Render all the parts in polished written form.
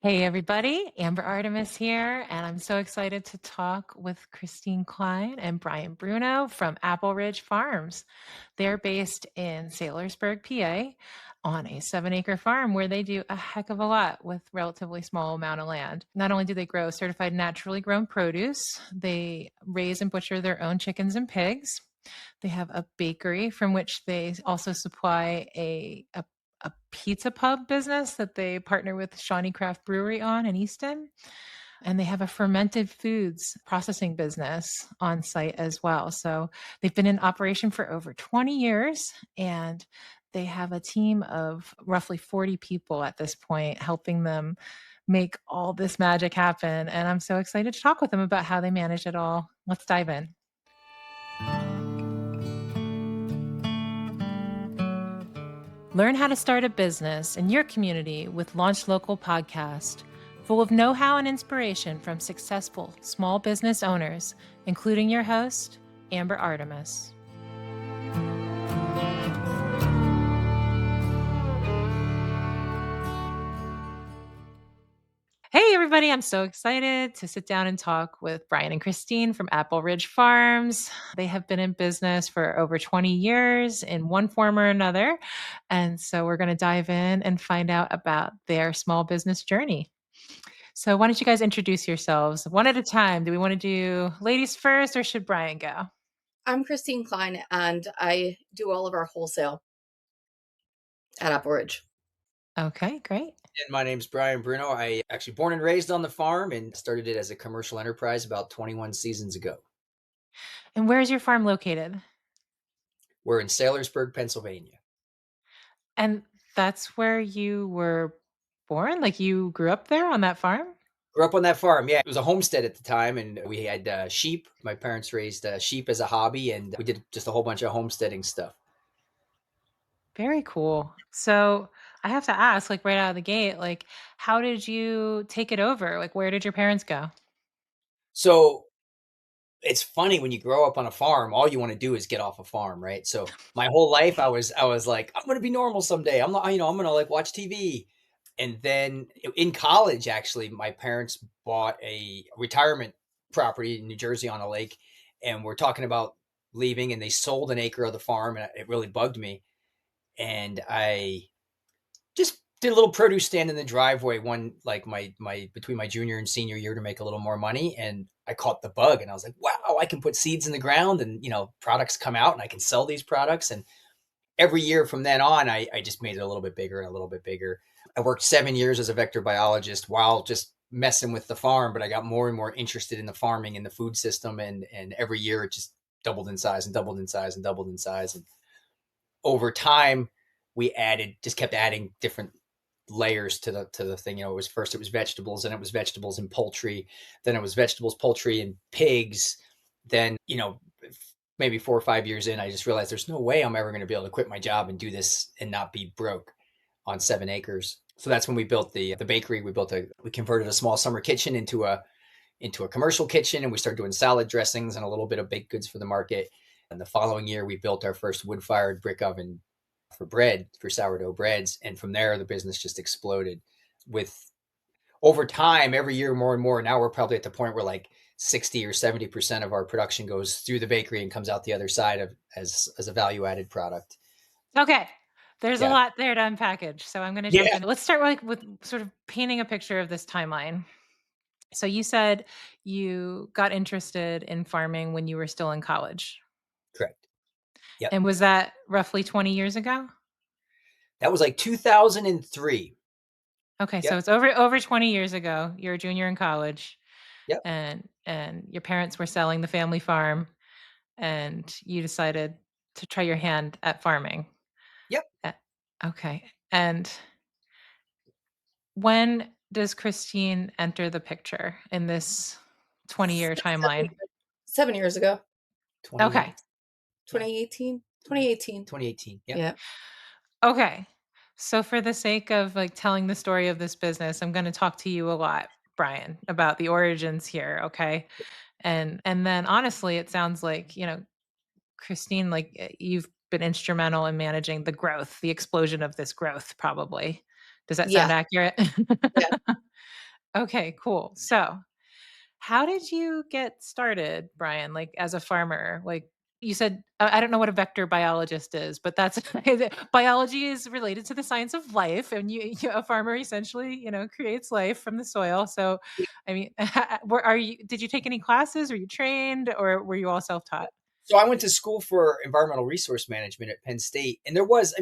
Hey everybody, Amber Artemis here, and I'm so excited to talk with Christine Klein and Brian Bruno from Apple Ridge Farms. They're based in Saylorsburg, PA, on a 7-acre farm where they do a heck of a lot with relatively small amount of land. Not only do they grow certified naturally grown produce, they raise and butcher their own chickens and pigs. They have a bakery from which they also supply a pizza pub business that they partner with Shawnee Craft Brewery on in Easton. And they have a fermented foods processing business on site as well. So they've been in operation for over 20 years, and they have a team of roughly 40 people at this point helping them make all this magic happen. And I'm so excited to talk with them about how they manage it all. Let's dive in. Learn how to start a business in your community with Launch Local podcast, full of know-how and inspiration from successful small business owners, including your host, Amber Artemis. Hey, everybody. I'm so excited to sit down and talk with Brian and Christine from Apple Ridge Farms. They have been in business for over 20 years in one form or another. And so we're going to dive in and find out about their small business journey. So why don't you guys introduce yourselves one at a time? Do we want to do ladies first or should Brian go? I'm Christine Klein, and I do all of our wholesale at Apple Ridge. Okay, great. And my name's Brian Bruno. I actually born and raised on the farm and started it as a commercial enterprise about 21 seasons ago. And where's your farm located? We're in Saylorsburg, Pennsylvania. And that's where you were born? Like you grew up there on that farm? Grew up on that farm. Yeah, it was a homestead at the time, and we had sheep. My parents raised sheep as a hobby, and we did just a whole bunch of homesteading stuff. Very cool. So I have to ask, like right out of the gate, like how did you take it over? Like where did your parents go? So it's funny when you grow up on a farm, all you want to do is get off a farm, right? So my whole life, I was like, I'm going to be normal someday. I'm not, I'm going to like watch TV. And then in college, actually, my parents bought a retirement property in New Jersey on a lake, and we're talking about leaving, and they sold an acre of the farm, and it really bugged me. And I just did a little produce stand in the driveway one like my between my junior and senior year to make a little more money, and I caught the bug, and I was like, wow, I can put seeds in the ground, and products come out, and I can sell these products. And every year from then on, I just made it a little bit bigger and a little bit bigger. I worked 7 years as a vector biologist while just messing with the farm, but I got more and more interested in the farming and the food system, and every year it just doubled in size and doubled in size and doubled in size. And over time, we just kept adding different layers to the thing. It was first it was vegetables, and it was vegetables and poultry, then it was vegetables, poultry, and pigs. Then maybe 4 or 5 years in, I just realized there's no way I'm ever going to be able to quit my job and do this and not be broke on 7 acres. So that's when we built the bakery. We converted a small summer kitchen into a commercial kitchen, and we started doing salad dressings and a little bit of baked goods for the market. And the following year, we built our first wood-fired brick oven for sourdough breads. And from there, the business just exploded. With over time, every year, more and more. Now we're probably at the point where like 60 or 70% of our production goes through the bakery and comes out the other side as a value-added product. Okay. There's a Yeah. lot there to unpackage. So I'm going to jump in. Let's start with sort of painting a picture of this timeline. So you said you got interested in farming when you were still in college. Correct. Yep. And was that roughly 20 years ago? That was like 2003. Okay, so Yep. it's over 20 years ago. You're a junior in college. Yep. And your parents were selling the family farm, and you decided to try your hand at farming. Yep. Okay. And when does Christine enter the picture in this 20-year timeline? 7 years ago. Okay. 2018. 2018. 2018. Yep. Yeah. Okay. So for the sake of like telling the story of this business, I'm going to talk to you a lot, Brian, about the origins here, okay? And then honestly, it sounds like, Christine, like you've been instrumental in managing the growth, the explosion of this growth probably. Does that sound accurate? Yeah. Okay, cool. So, how did you get started, Brian? Like as a farmer, like you said, I don't know what a vector biologist is, but that's biology is related to the science of life, and a farmer essentially, creates life from the soil. So, I mean, are you? Did you take any classes? Were you trained, or were you all self-taught? So I went to school for environmental resource management at Penn State, and there was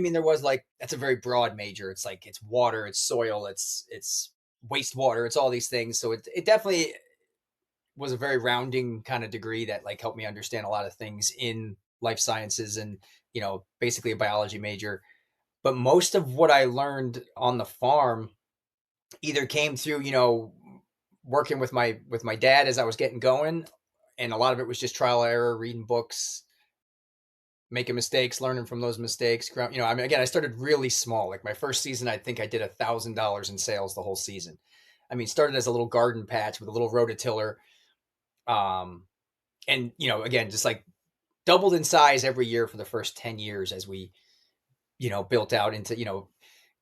like that's a very broad major. It's like it's water, it's soil, it's wastewater, it's all these things. So it definitely was a very rounding kind of degree that like helped me understand a lot of things in life sciences and basically a biology major. But most of what I learned on the farm either came through working with my dad as I was getting going, and a lot of it was just trial and error, reading books, making mistakes, learning from those mistakes. I mean, again, I started really small. Like my first season, I think I did $1,000 in sales the whole season. I mean, started as a little garden patch with a little rototiller, and again, just like doubled in size every year for the first 10 years as we built out into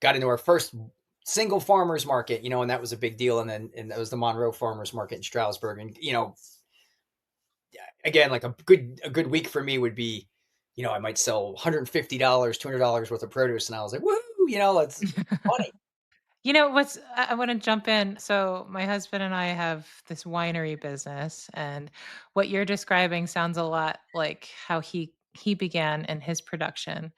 got into our first single farmers market, and that was a big deal. And that was the Monroe Farmers Market in Stroudsburg. And again, like a good week for me would be, I might sell $150, $200 worth of produce, and I was like, woo, it's funny. I want to jump in. So, my husband and I have this winery business, and what you're describing sounds a lot like how he began in his production.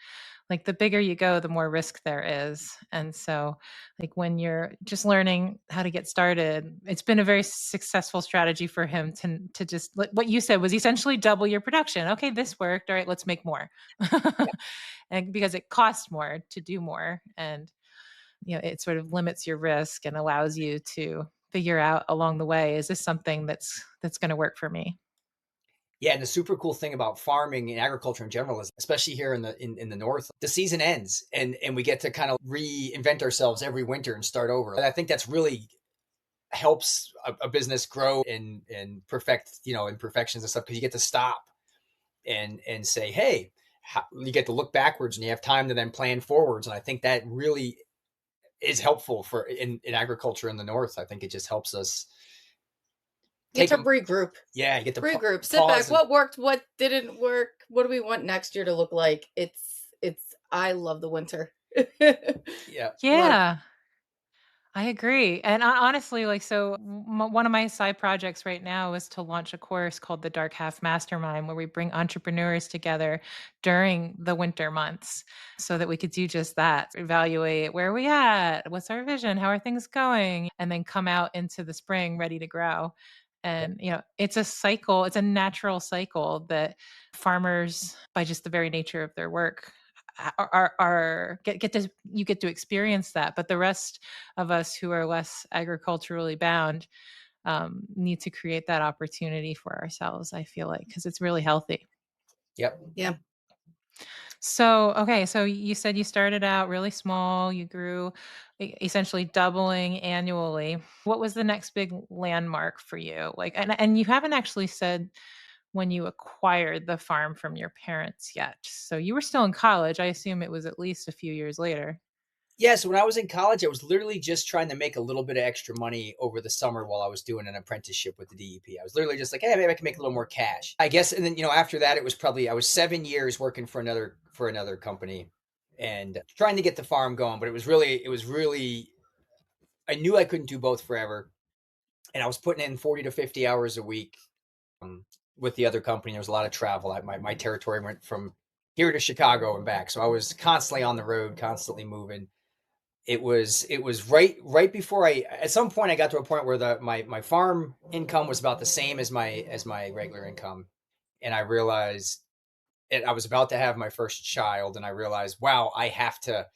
Like the bigger you go, the more risk there is. And so, like when you're just learning how to get started, it's been a very successful strategy for him to just what you said was essentially double your production. Okay, this worked. All right, let's make more. And because it costs more to do more, and it sort of limits your risk and allows you to figure out along the way, is this something that's going to work for me? Yeah, and the super cool thing about farming and agriculture in general is, especially here in the north, the season ends and we get to kind of reinvent ourselves every winter and start over. And I think that's really helps a business grow and perfect imperfections and stuff, because you get to stop and say, hey, you get to look backwards and you have time to then plan forwards. And I think that really is helpful for in agriculture in the north. I think it just helps us Get take to them. regroup. Yeah, you get to Regroup. Sit back. pause and What worked? What didn't work? What do we want next year to look like? It's. I love the winter. yeah. Love. Yeah. I agree. And honestly, like, so one of my side projects right now is to launch a course called the Dark Half Mastermind, where we bring entrepreneurs together during the winter months so that we could do just that, evaluate where are we at, what's our vision, how are things going, and then come out into the spring ready to grow. Yep. And, it's a cycle, it's a natural cycle that farmers, by just the very nature of their work, get to experience that, but the rest of us who are less agriculturally bound need to create that opportunity for ourselves, I feel like, because it's really healthy. Yep. Yeah. So, okay, so you said you started out really small, you grew essentially doubling annually. What was the next big landmark for you? Like, and you haven't actually said when you acquired the farm from your parents yet. So you were still in college. I assume it was at least a few years later. Yeah, so when I was in college, I was literally just trying to make a little bit of extra money over the summer while I was doing an apprenticeship with the DEP. I was literally just like, hey, maybe I can make a little more cash, I guess. And then, after that, it was probably, I was 7 years working for another company and trying to get the farm going. But it was really, I knew I couldn't do both forever. And I was putting in 40 to 50 hours a week um, with the other company. There was a lot of travel. My territory went from here to Chicago and back. So I was constantly on the road, constantly moving. It was right before I at some point I got to a point where my farm income was about the same as my regular income, and I realized I was about to have my first child, and I realized, wow, I have to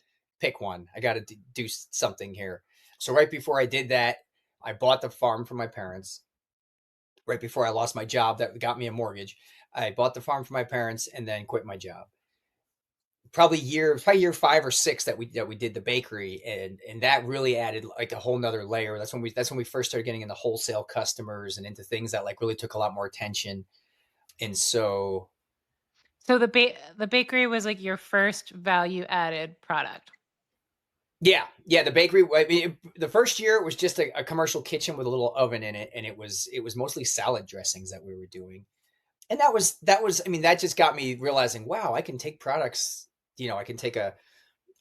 pick one. I got to do something here. So right before I did that, I bought the farm from my parents. Right before I lost my job that got me a mortgage, I bought the farm from my parents and then quit my job. Probably year 5 or 6 that we did the bakery, and that really added like a whole nother layer. That's when we first started getting into wholesale customers and into things that like really took a lot more attention. And so So the bakery was like your first value added product. Yeah, yeah, the bakery. I mean, the first year it was just a commercial kitchen with a little oven in it, and it was mostly salad dressings that we were doing, and that was. I mean, that just got me realizing, wow, I can take products. I can take a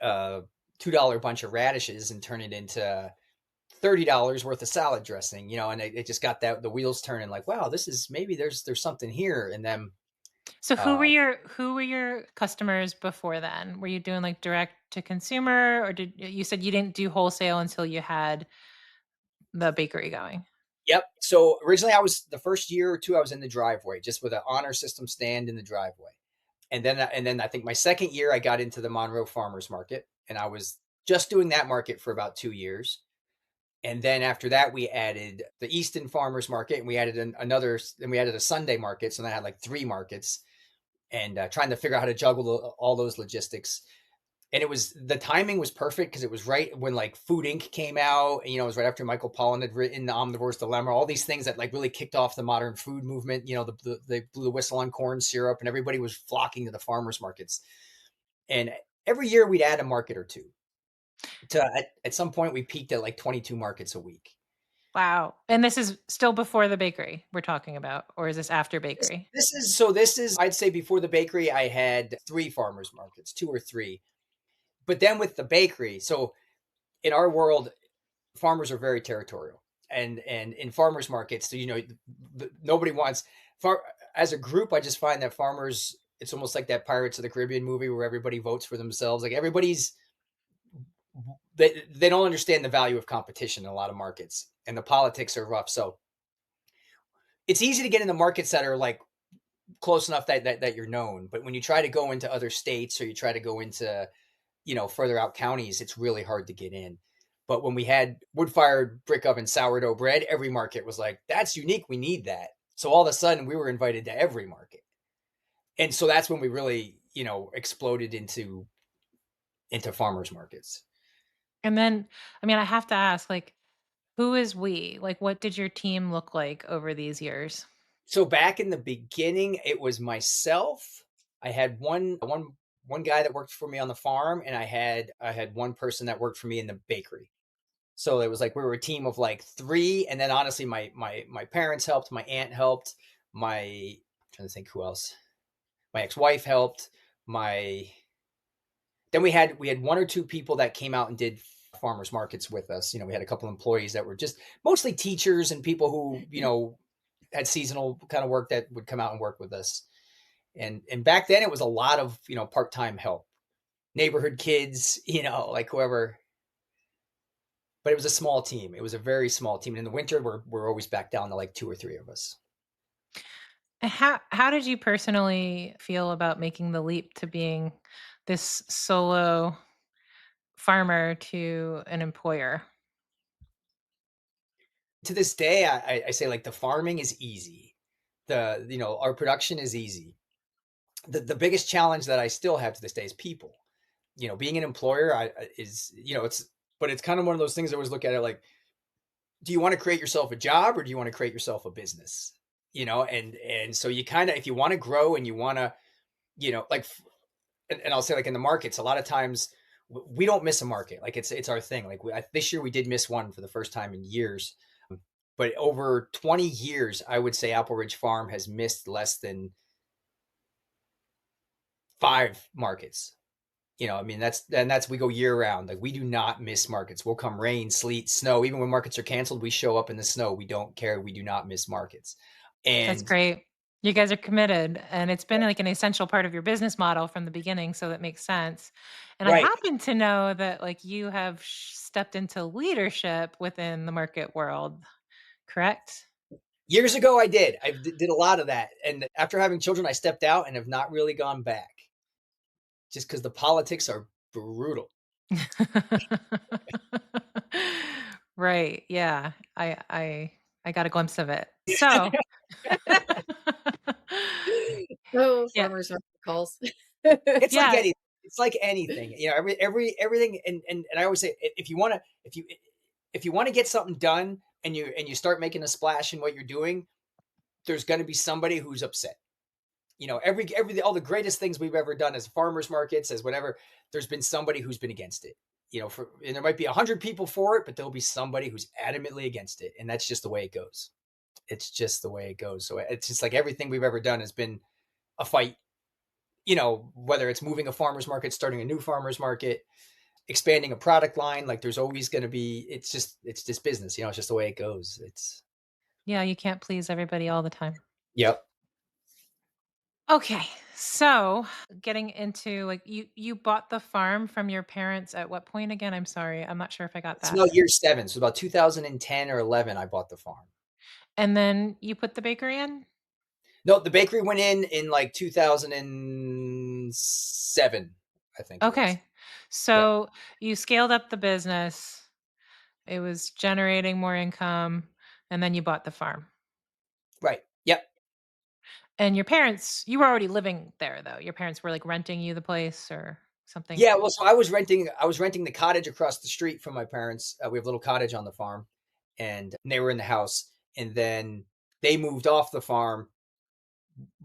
$2 bunch of radishes and turn it into $30 worth of salad dressing. And it just got the wheels turning. Like, wow, this is maybe there's something here, and then. So Uh, who were your customers before then? Were you doing like direct to consumer, or did you said you didn't do wholesale until you had the bakery going? Yep. So originally, I was the first year or two, I was in the driveway, just with an honor system stand in the driveway. And then I think my second year, I got into the Monroe Farmers Market, and I was just doing that market for about 2 years. And then after that, we added the Easton Farmers Market, and we added then we added a Sunday market. So then I had like three markets, and trying to figure out how to juggle all those logistics. And the timing was perfect because it was right when like Food Inc. came out. And, it was right after Michael Pollan had written The Omnivore's Dilemma, all these things that like really kicked off the modern food movement. They blew the whistle on corn syrup, and everybody was flocking to the farmers markets. And every year we'd add a market or two. At some point we peaked at like 22 markets a week. Wow. And this is still before the bakery we're talking about, or is this after This, bakery? this is I'd say before the bakery I had three farmers markets, two or three. But then with the bakery, so in our world, farmers are very territorial, and in farmers markets, so nobody wants far as a group. I just find that farmers, it's almost like that Pirates of the Caribbean movie where everybody votes for themselves. Like they don't understand the value of competition in a lot of markets, and the politics are rough. So it's easy to get in the markets that are like close enough that you're known, but when you try to go into other states, or you try to go into further out counties, it's really hard to get in. But when we had wood-fired brick oven sourdough bread, every market was like, that's unique. We need that. So all of a sudden we were invited to every market. And so that's when we really, exploded into farmers markets. And then, I mean, I have to ask, like, who is we? Like, what did your team look like over these years? So back in the beginning, it was myself. I had one guy that worked for me on the farm, and I had one person that worked for me in the bakery. So it was like we were a team of like three, and then honestly, my parents helped, my aunt helped, I'm trying to think who else. My ex-wife helped. My Then we had one or two people that came out and did farmers markets with us. We had a couple employees that were just mostly teachers and people who had seasonal kind of work that would come out and work with us. And back then it was a lot of part-time help, neighborhood kids, like whoever. But it was a small team. It was a very small team. And in the winter, we're always back down to like two or three of us. How did you personally feel about making the leap to being this solo farmer to an employer? To this day, I say like the farming is easy. Our production is easy. The biggest challenge that I still have to this day is people. Being an employer it's kind of one of those things I always look at it like, do you want to create yourself a job, or do you want to create yourself a business? And so you kind of, if you want to grow and you want to, like, and I'll say like in the markets, a lot of times we don't miss a market. Like it's our thing. Like this year we did miss one for the first time in years, but over 20 years, I would say Apple Ridge Farm has missed less than 5 markets. I mean, that's we go year round. Like we do not miss markets. We'll come rain, sleet, snow. Even when markets are canceled, we show up in the snow. We don't care. We do not miss markets. That's And great. You guys are committed, and it's been like an essential part of your business model from the beginning, so that makes sense. And I right, happen to know that like you have stepped into leadership within the market world, correct? years ago I did a lot of that. And after having children, I stepped out and have not really gone back, just because the politics are brutal. Right. Yeah. I got a glimpse of it. So Oh, yeah. farmers market calls. It's like Yeah. anything. It's like anything. Everything. And I always say, if you want to get something done, and you start making a splash in what you're doing, there's going to be somebody who's upset. All the greatest things we've ever done as farmers markets, as whatever, there's been somebody who's been against it. and there might be 100 people for it, but there'll be somebody who's adamantly against it. And that's just the way it goes. It's just the way it goes. So it's just like everything we've ever done has been a fight, whether it's moving a farmer's market, starting a new farmer's market, expanding a product line. Like there's always going to be, it's just business, it's just the way it goes. Yeah, you can't please everybody all the time. Yep. Okay. So getting into like you bought the farm from your parents at what point again? I'm sorry. I'm not sure if I got It's that. about year 7. So about 2010 or 11, I bought the farm. And then you put the bakery in? No, the bakery went in like 2007, I think it was. Okay. So you scaled up the business. It was generating more income, and then you bought the farm. Right. Yep. And your parents, you were already living there though. Your parents were like renting you the place or something? Yeah, well, so I was renting the cottage across the street from my parents. We have a little cottage on the farm, and they were in the house. And then they moved off the farm.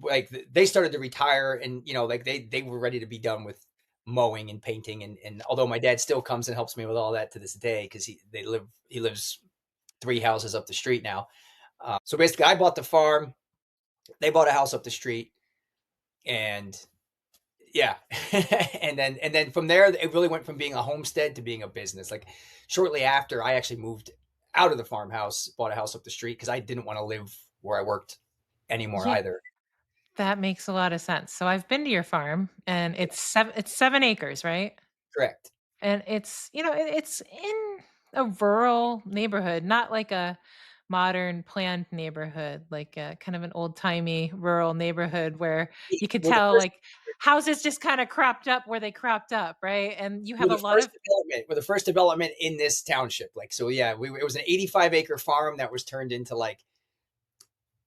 Like they started to retire, and like they were ready to be done with mowing and painting. And although my dad still comes and helps me with all that to this day, because he lives 3 houses up the street now. So basically, I bought the farm. They bought a house up the street, and yeah. and then from there, it really went from being a homestead to being a business. Like shortly after, I actually moved out of the farmhouse, bought a house up the street because I didn't want to live where I worked anymore Yeah, either. that makes a lot of sense. So I've been to your farm and Yeah, it's 7 acres, right? correct. And it's, it's in a rural neighborhood, not like a modern planned neighborhood, like a kind of an old-timey rural neighborhood where you could We're the tell first. like houses just kind of cropped up where they cropped up, right? And you have We're a the lot first of development. We're the first development in this township. Like so, yeah. It was an 85-acre farm that was turned into like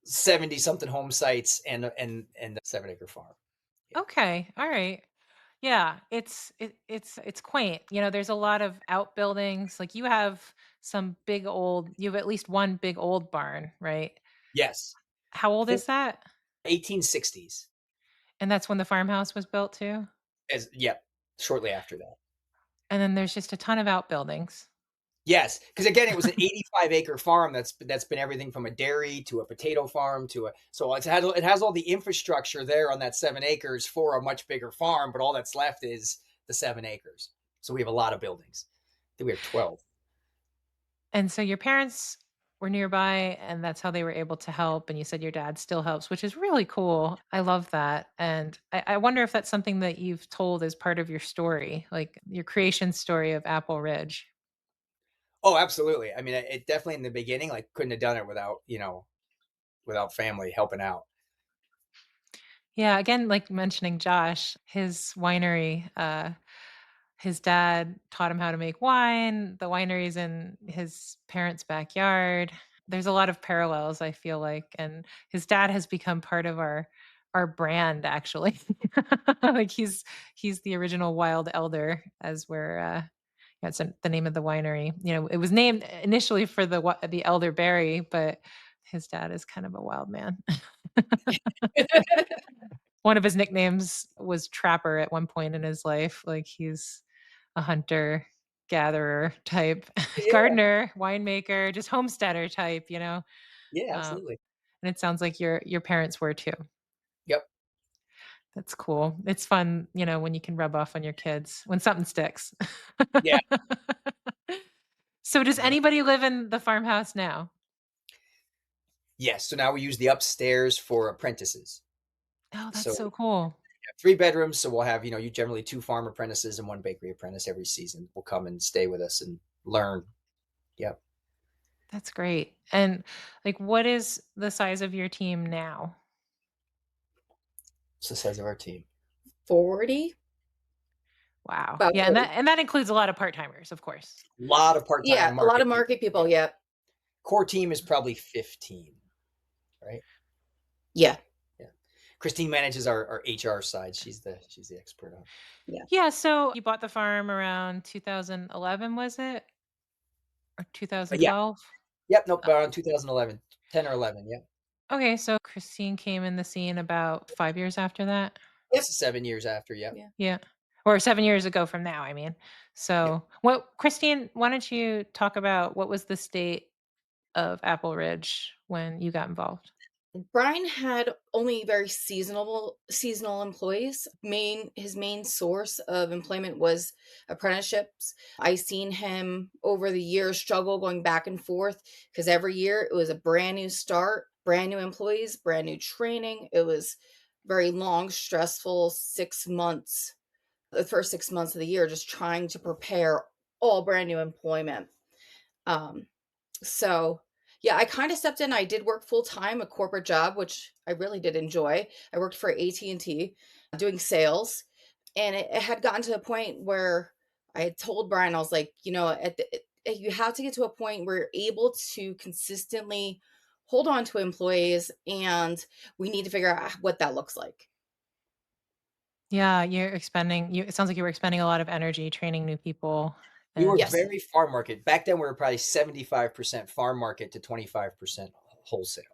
70 something home sites and a 7-acre farm. Yeah. okay, all right. Yeah, it's quaint. There's a lot of outbuildings. Like you have at least one big old barn, right? Yes. How old Think is that? 1860s. And that's when the farmhouse was built too? As yep. Shortly after that. And then there's just a ton of outbuildings. Yes, because again, it was an 85-acre farm that's been everything from a dairy to a potato farm to it has all the infrastructure there on that 7 acres for a much bigger farm, but all that's left is the 7 acres. So we have a lot of buildings. I think we have 12. And so your parents were nearby and that's how they were able to help. And you said your dad still helps, which is really cool. I love that. And I wonder if that's something that you've told as part of your story, like your creation story of Apple Ridge. Oh, absolutely. I mean, it definitely in the beginning, like couldn't have done it without family helping out. Yeah, again, like mentioning Josh, his winery, his dad taught him how to make wine. The winery's in his parents' backyard. There's a lot of parallels, I feel like, and his dad has become part of our brand actually. Like he's the original wild elder as we're that's the name of the winery. It was named initially for the elderberry, but his dad is kind of a wild man. One of his nicknames was Trapper at one point in his life. Like he's a hunter, gatherer type, Yeah, gardener, winemaker, just homesteader type. yeah, Um, absolutely. and it sounds like your parents were too. Yep. That's cool. It's fun, when you can rub off on your kids when something sticks. Yeah. So does Yeah. anybody live in the farmhouse now? Yes. So now we use the upstairs for apprentices. Oh, that's So so cool. 3 bedrooms. So we'll have, you generally 2 farm apprentices and 1 bakery apprentice every season will come and stay with us and learn. Yep. That's great. And like what is the size of your team now? It's the size of our team. 40? Wow. About Yeah, and 40. that includes a lot of part-timers, of course. A lot of Yeah, part-time a lot of market people. market people. Yeah. Yeah. Core team is probably 15, right? Yeah. Yeah. Christine manages our HR side. She's the expert on. Yeah, so you bought the farm around 2011, was it? Or Yeah. 2012? Yep. Nope. Around 2011, 10 or 11. Yep. Okay, so Christine came in the scene about 5 years after that. Yes. 7 years after. Yep. Yeah. Yeah. or 7 years ago from now, I mean. Yep. So, what Christine, why don't you talk about what was the state of Apple Ridge when you got involved? Brian had only very seasonal employees. His main source of employment was apprenticeships. I seen him over the years struggle going back and forth because every year it was a brand new start, brand new employees, brand new training. It was very long, stressful 6 months, the first 6 months of the year, just trying to prepare all brand new employment. Um, so, yeah, I kind of stepped in. I did work full time, a corporate job, which I really did enjoy. I worked for AT&T doing sales, and it had gotten to a point where I had told Brian, I was like, you have to get to a point where you're able to consistently hold on to employees, and we need to figure out what that looks like. Yeah, it sounds like you were expending a lot of energy training new people, We were and Yes. very farm market. Back then, we were probably 75% farm market to 25% wholesale.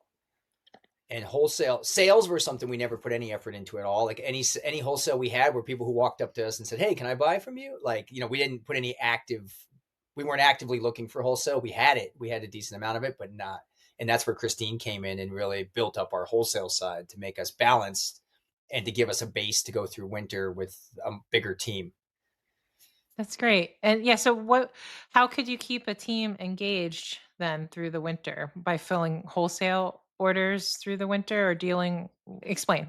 And wholesale sales were something we never put any effort into at all. Like any wholesale we had were people who walked up to us and said, "Hey, can I buy from you?" Like, we didn't put any we weren't actively looking for wholesale. We had it. We had a decent amount of it, but not. And that's where Christine came in and really built up our wholesale side to make us balanced and to give us a base to go through winter with a bigger team. that's great. And yeah, so how could you keep a team engaged then through the winter? By filling wholesale orders through the winter or dealing explain.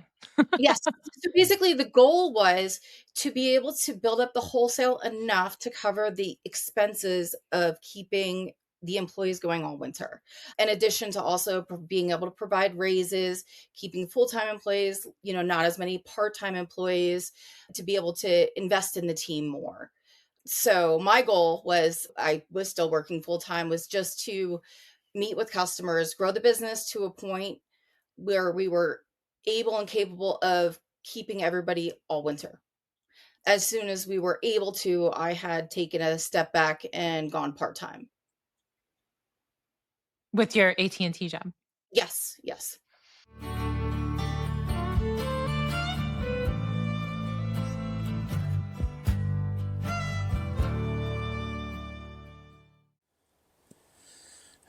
Yes. So basically, the goal was to be able to build up the wholesale enough to cover the expenses of keeping the employees going all winter. In addition to also being able to provide raises, keeping full-time employees, not as many part-time employees, to be able to invest in the team more. So my goal was, I was still working full-time, was just to meet with customers, grow the business to a point where we were able and capable of keeping everybody all winter. As soon as we were able to, I had taken a step back and gone part-time. With your AT&T job. Yes, yes.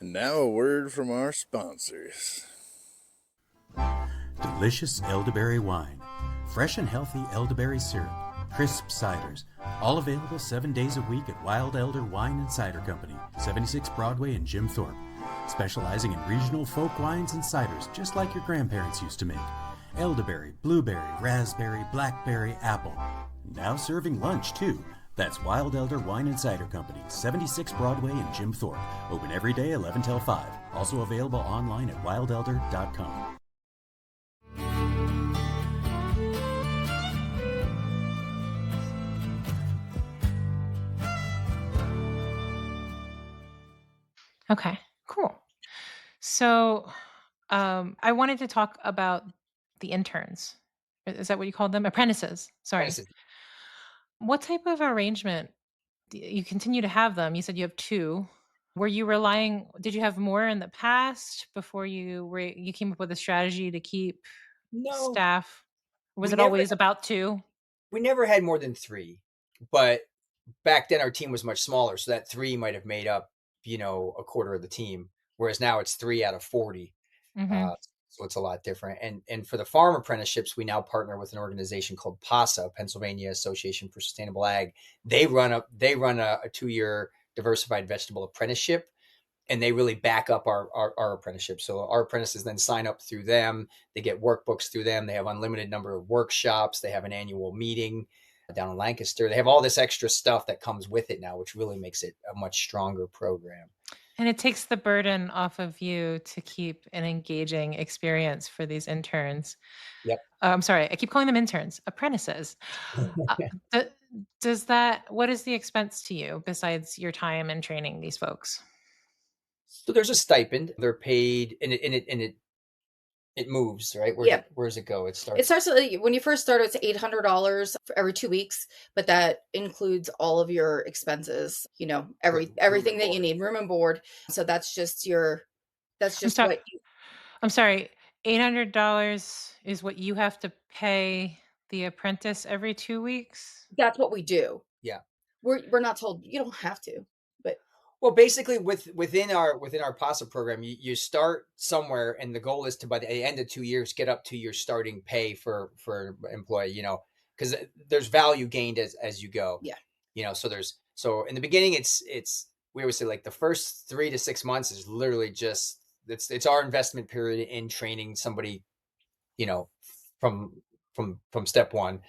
And now a word from our sponsors. Delicious elderberry wine, fresh and healthy elderberry syrup, crisp ciders, all available 7 days a week at Wild Elder Wine and Cider Company, 76 Broadway in Jim Thorpe, specializing in regional folk wines and ciders just like your grandparents used to make. Elderberry, blueberry, raspberry, blackberry, apple. Now serving lunch too. That's Wild Elder Wine and Cider Company, 76 Broadway in Jim Thorpe. Open every day 11 till 5. Also available online at wildelder.com. Okay, cool. So, I wanted to talk about the interns. Is that what you called them? Apprentices. Sorry. Medicine. What type of arrangement you continue to have them? You said you have 2. Did you have more in the past before you came up with a strategy to keep No, staff? Was we it never always about 2? we never had more than 3, but back then our team was much smaller, so that 3 might have made up, a quarter of the team, whereas now it's 3 out of 40. Mhm. Uh, so it's a lot different. And for the farm apprenticeships, we now partner with an organization called PASA, Pennsylvania Association for Sustainable Ag. They run a 2-year diversified vegetable apprenticeship, and they really back up our apprenticeship. So our apprentices then sign up through them. They get workbooks through them. They have unlimited number of workshops. They have an annual meeting down in Lancaster. They have all this extra stuff that comes with it now, which really makes it a much stronger program. And it takes the burden off of you to keep an engaging experience for these interns. Yep. I'm sorry, I keep calling them interns, apprentices. Uh, d what is the expense to you besides your time in training these folks? So there's a stipend. They're paid, and it moves, right? Yeah. Where does it go? It It starts. starts when you first start, it's $800 for every 2 weeks, but that includes all of your expenses, Room everything and that you board. need, room and board. So that's I'm just sorry. I'm sorry, $800 is what you have to pay the apprentice every 2 weeks? That's what we do. Yeah. We're not told you don't have to, but Well, basically within our PASA program, you start somewhere, and the goal is to, by the end of 2 years, get up to your starting pay for employee, because there's value gained as you go. yeah. So in the beginning, it's we always say, like, the first 3 to 6 months is literally just, it's our investment period in training somebody, from step one.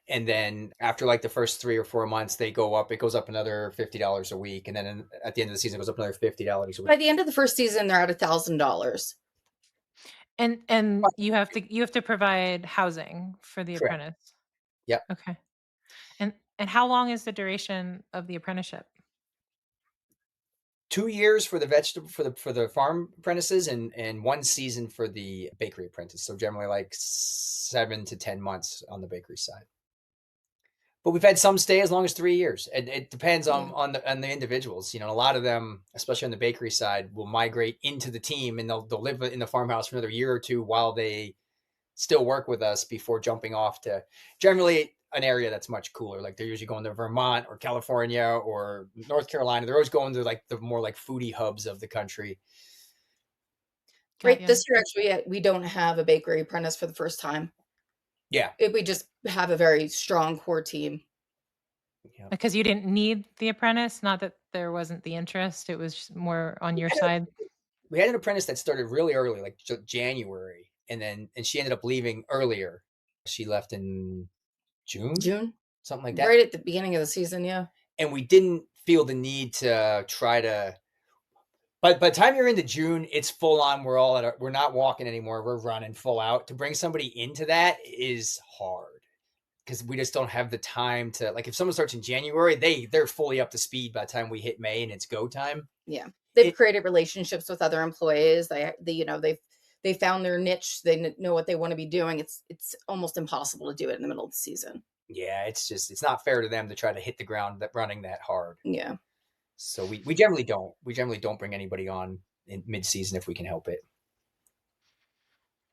And then after like the first 3 or 4 months, it goes up another $50 a week. And then at the end of the season, it goes up another $50 a week. By the end of the first season, they're at $1,000. And you have to provide housing for the Correct. apprentice. Yep. Okay. And how long is the duration of the apprenticeship? 2 years for the vegetable for the farm apprentices, and 1 season for the bakery apprentice. So generally like 7 to 10 months on the bakery side. But we've had some stay as long as 3 years. It depends on the individuals. A lot of them, especially on the bakery side, will migrate into the team, and they'll live in the farmhouse for another year or two while they still work with us before jumping off to generally an area that's much cooler. Like they're usually going to Vermont or California or North Carolina. They're always going to like the more like foodie hubs of the country. Right. This year, actually, we don't have a bakery apprentice for the first time. Yeah. We just have a very strong core team. Yeah. Because you didn't need the apprentice, not that there wasn't the interest. It was just more on your side. We had an apprentice that started really early, like January, and she ended up leaving earlier. She left in June, something like that. Right at the beginning of the season, yeah. And we didn't feel the need to try to. But by the time you're into June, it's full on. We're not walking anymore. We're running full out. To bring somebody into that is hard, because we just don't have the time to, like, if someone starts in January, they're fully up to speed by the time we hit May and it's go time. Yeah. They've created relationships with other employees. They found their niche. They know what they want to be doing. It's almost impossible to do it in the middle of the season. Yeah, it's not fair to them to try to hit the ground running that hard. Yeah. So we generally don't. We generally don't bring anybody on in mid-season if we can help it.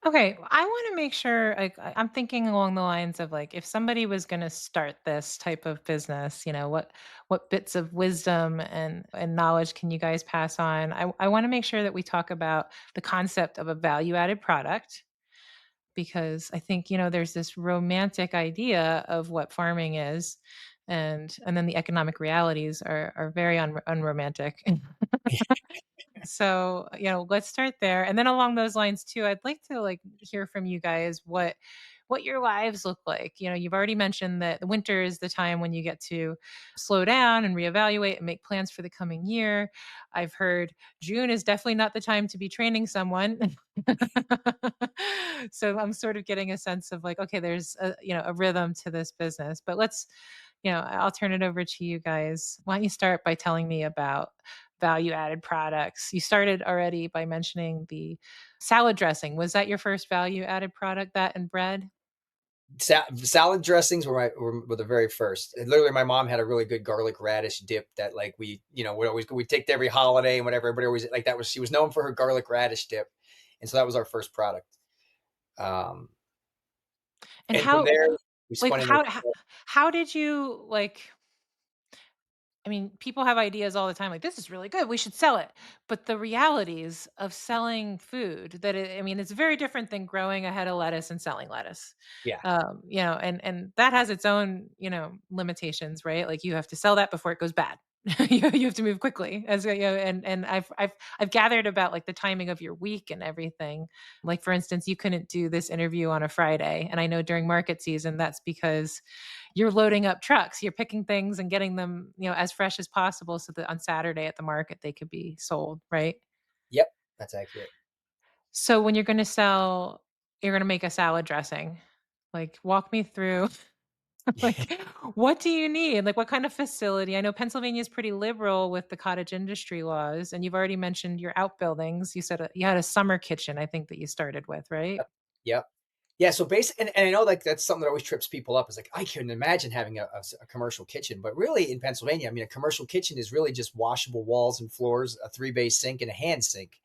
Okay, I want to make sure, like, I'm thinking along the lines of, like, if somebody was going to start this type of business, what bits of wisdom and knowledge can you guys pass on? I want to make sure that we talk about the concept of a value-added product, because I think, there's this romantic idea of what farming is, and then the economic realities are very unromantic. So, let's start there. And then along those lines too, I'd like to hear from you guys what your lives look like. You've already mentioned that the winter is the time when you get to slow down and reevaluate and make plans for the coming year. I've heard June is definitely not the time to be training someone. So I'm sort of getting a sense of, like, okay, there's a rhythm to this business. But I'll turn it over to you guys. Why don't you start by telling me about value-added products? You started already by mentioning the salad dressing. Was that your first value-added product, that and bread? Salad dressings were the very first. And literally, my mom had a really good garlic radish dip that, like, we take to every holiday and whatever. Everybody always, like, she was known for her garlic radish dip, and so that was our first product. And how, from there, we like, spun how did you, like, I mean, people have ideas all the time, like, this is really good, we should sell it. But the realities of selling food, it's very different than growing a head of lettuce and selling lettuce. Yeah. And that has its own, limitations, right? Like, you have to sell that before it goes bad. You have to move quickly, and I've gathered about, like, the timing of your week and everything. Like, for instance, you couldn't do this interview on a Friday, and I know during market season that's because you're loading up trucks, you're picking things and getting them, as fresh as possible, so that on Saturday at the market they could be sold, right? Yep, that's accurate. So when you're going to make a salad dressing, like, walk me through. Like, what do you need? Like, what kind of facility? I know Pennsylvania is pretty liberal with the cottage industry laws, and you've already mentioned your outbuildings. You said you had a summer kitchen, I think, that you started with, right? Yep. Yeah. So basically, and I know, like, that's something that always trips people up. Is like, I couldn't imagine having a commercial kitchen, but really in Pennsylvania, a commercial kitchen is really just washable walls and floors, a 3-bay sink, and a hand sink.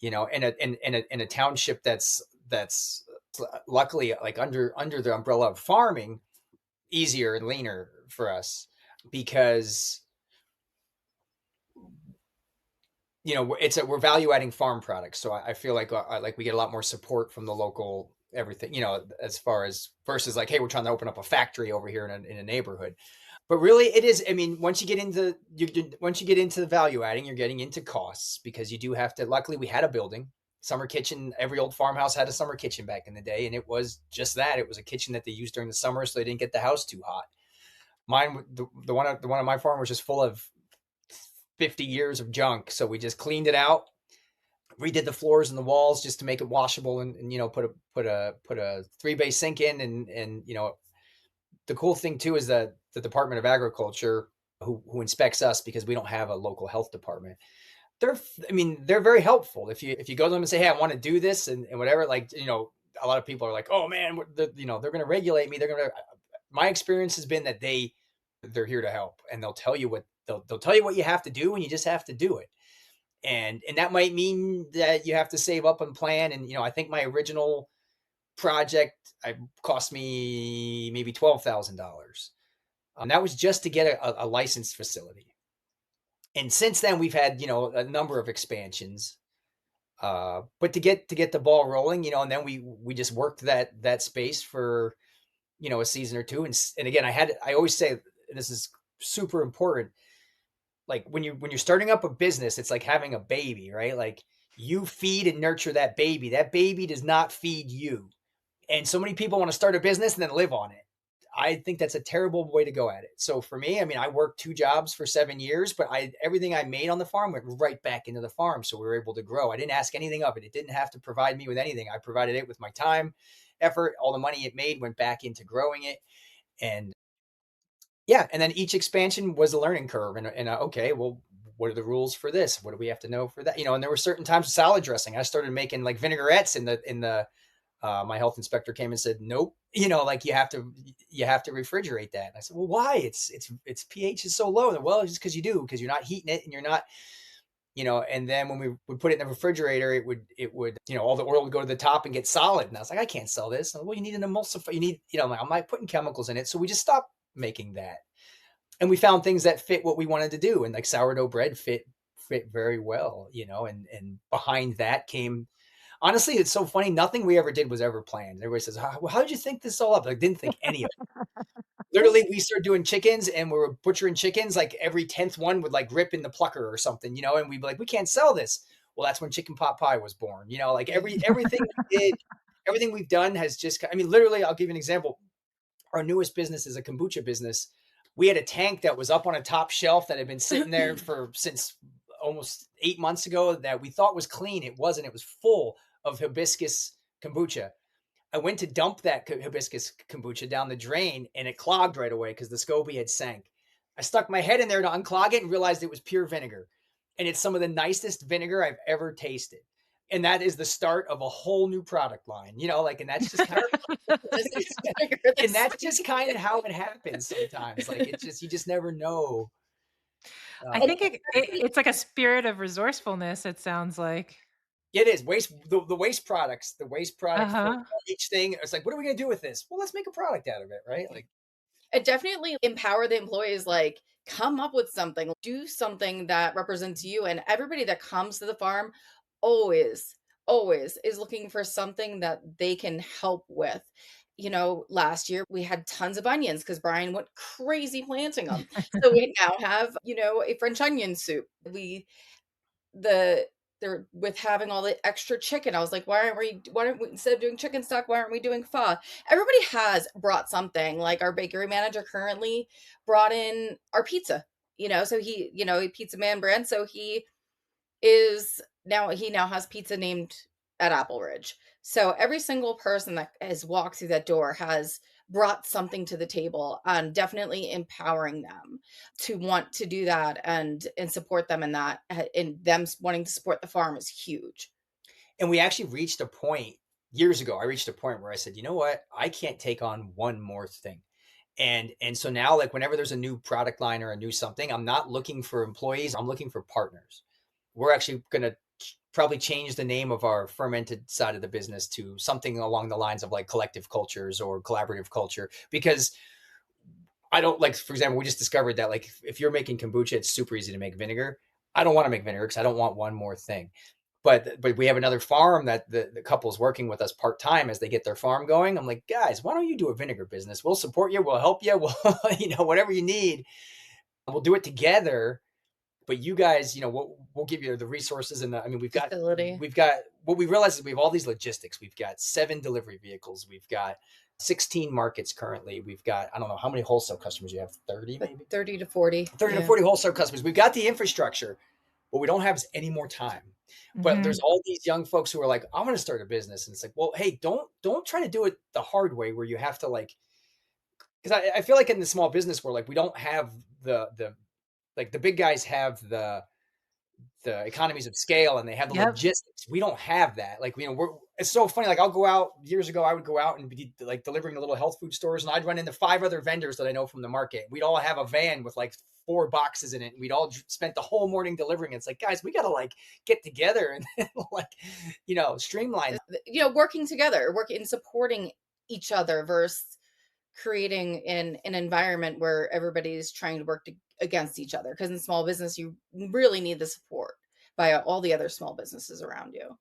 In a township that's Luckily, like under the umbrella of farming, easier and leaner for us because we're value adding farm products. So I feel like we get a lot more support from the local everything, as far as versus like, hey, we're trying to open up a factory over here in a neighborhood. But really, it is. I mean, once you get into the value adding, you're getting into costs because you do have to. Luckily, we had a building, summer kitchen. Every old farmhouse had a summer kitchen back in the day, and it was just that. It was a kitchen that they used during the summer, so they didn't get the house too hot. Mine, the one on my farm was just full of 50 years of junk, so we just cleaned it out, redid the floors and the walls just to make it washable, and put a 3-bay sink in, and the cool thing too is that the Department of Agriculture, who inspects us because we don't have a local health department, they're very helpful. If you go to them and say, hey, I want to do this and whatever, like, a lot of people are like, oh man, they're going to regulate me. My experience has been that they're here to help, and they'll tell you what you have to do, and you just have to do it. And that might mean that you have to save up and plan. And, I think my original project cost me maybe $12,000. And that was just to get a licensed facility. And since then we've had, a number of expansions. But to get the ball rolling, and then we just worked that space for, a season or two. And again, I always say this is super important. Like when you're starting up a business, it's like having a baby, right? Like you feed and nurture that baby. That baby does not feed you. And so many people want to start a business and then live on it. I think that's a terrible way to go at it. So for me, I worked 2 jobs for 7 years, but everything I made on the farm went right back into the farm. So we were able to grow. I didn't ask anything of it. It didn't have to provide me with anything. I provided it with my time, effort. All the money it made went back into growing it. And yeah, and then each expansion was a learning curve. And okay, well, what are the rules for this? What do we have to know for that? And there were certain times of salad dressing. I started making like vinaigrettes in the my health inspector came and said, nope, like you have to refrigerate that. And I said, well, why? Its pH is so low. Well, it's just because you're not heating it, and you're not, and then when we would put it in the refrigerator, it would, all the oil would go to the top and get solid. And I was like, I can't sell this. And, well, you need an emulsifier. You need, I'm not putting chemicals in it. So we just stopped making that. And we found things that fit what we wanted to do. And like sourdough bread fit very well, and behind that came, honestly, it's so funny. Nothing we ever did was ever planned. Everybody says, well, how did you think this all up? I didn't think any of it. Literally, we started doing chickens, and we were butchering chickens. Like every 10th one would like rip in the plucker or something, and we'd be like, we can't sell this. Well, that's when chicken pot pie was born. Like everything we did, everything we've done has just, literally, I'll give you an example. Our newest business is a kombucha business. We had a tank that was up on a top shelf that had been sitting there since almost 8 months ago that we thought was clean. It wasn't. It was full of hibiscus kombucha. I went to dump that hibiscus kombucha down the drain, and it clogged right away because the SCOBY had sank. I stuck my head in there to unclog it and realized it was pure vinegar. And it's some of the nicest vinegar I've ever tasted. And that is the start of a whole new product line, and that's just kind of, and that's just kind of how it happens sometimes. Like you just never know. I think it's like a spirit of resourcefulness. It sounds like. It is the waste product Uh-huh. for each thing. It's like, what are we going to do with this? Well, let's make a product out of it. Right. Like it definitely empower the employees, like come up with something, do something that represents you. And everybody that comes to the farm always is looking for something that they can help with. Last year we had tons of onions because Brian went crazy planting them. So we now have, a French onion soup. They're with having all the extra chicken. I was like, why aren't we, instead of doing chicken stock, why aren't we doing pho? Everybody has brought something. Like our bakery manager currently brought in our pizza, so he, pizza man brand. So he now has pizza named at Apple Ridge. So every single person that has walked through that door has brought something to the table, and definitely empowering them to want to do that and support them in that, and them wanting to support the farm is huge. And we actually reached a point years ago. I reached a point where I said, you know what? I can't take on one more thing. And so now, like whenever there's a new product line or a new something, I'm not looking for employees. I'm looking for partners. We're actually going to probably change the name of our fermented side of the business to something along the lines of like collective cultures or collaborative culture, because I don't like, for example, we just discovered that like if you're making kombucha, it's super easy to make vinegar. I don't want to make vinegar because I don't want one more thing. But we have another farm that the couple's working with us part time as they get their farm going. I'm like, guys, why don't you do a vinegar business? We'll support you. We'll help you. We'll, whatever you need, we'll do it together. But you guys, we'll give you the resources and I mean, Facility. we've got what we realize is we have all these logistics. We've got 7 delivery vehicles. We've got 16 markets currently. We've got, I don't know how many wholesale customers you have, 30 maybe? 30 to 40. 30 to 40 wholesale customers. We've got the infrastructure. What we don't have is any more time. But there's all these young folks who are like, I want to start a business. And it's like, well, hey, don't try to do it the hard way where you have to like, because I feel like in the small business world, like we don't have the like the big guys have the economies of scale and they have the logistics. We don't have that. Like, it's so funny. Like years ago, I would go out and be like delivering to little health food stores and I'd run into 5 other vendors that I know from the market. We'd all have a van with like 4 boxes in it. And we'd all spent the whole morning delivering. It's like, guys, we got to like get together and like, streamline. Working together, working and supporting each other versus creating an environment where everybody's trying to work against each other. Because in small business, you really need the support by all the other small businesses around you.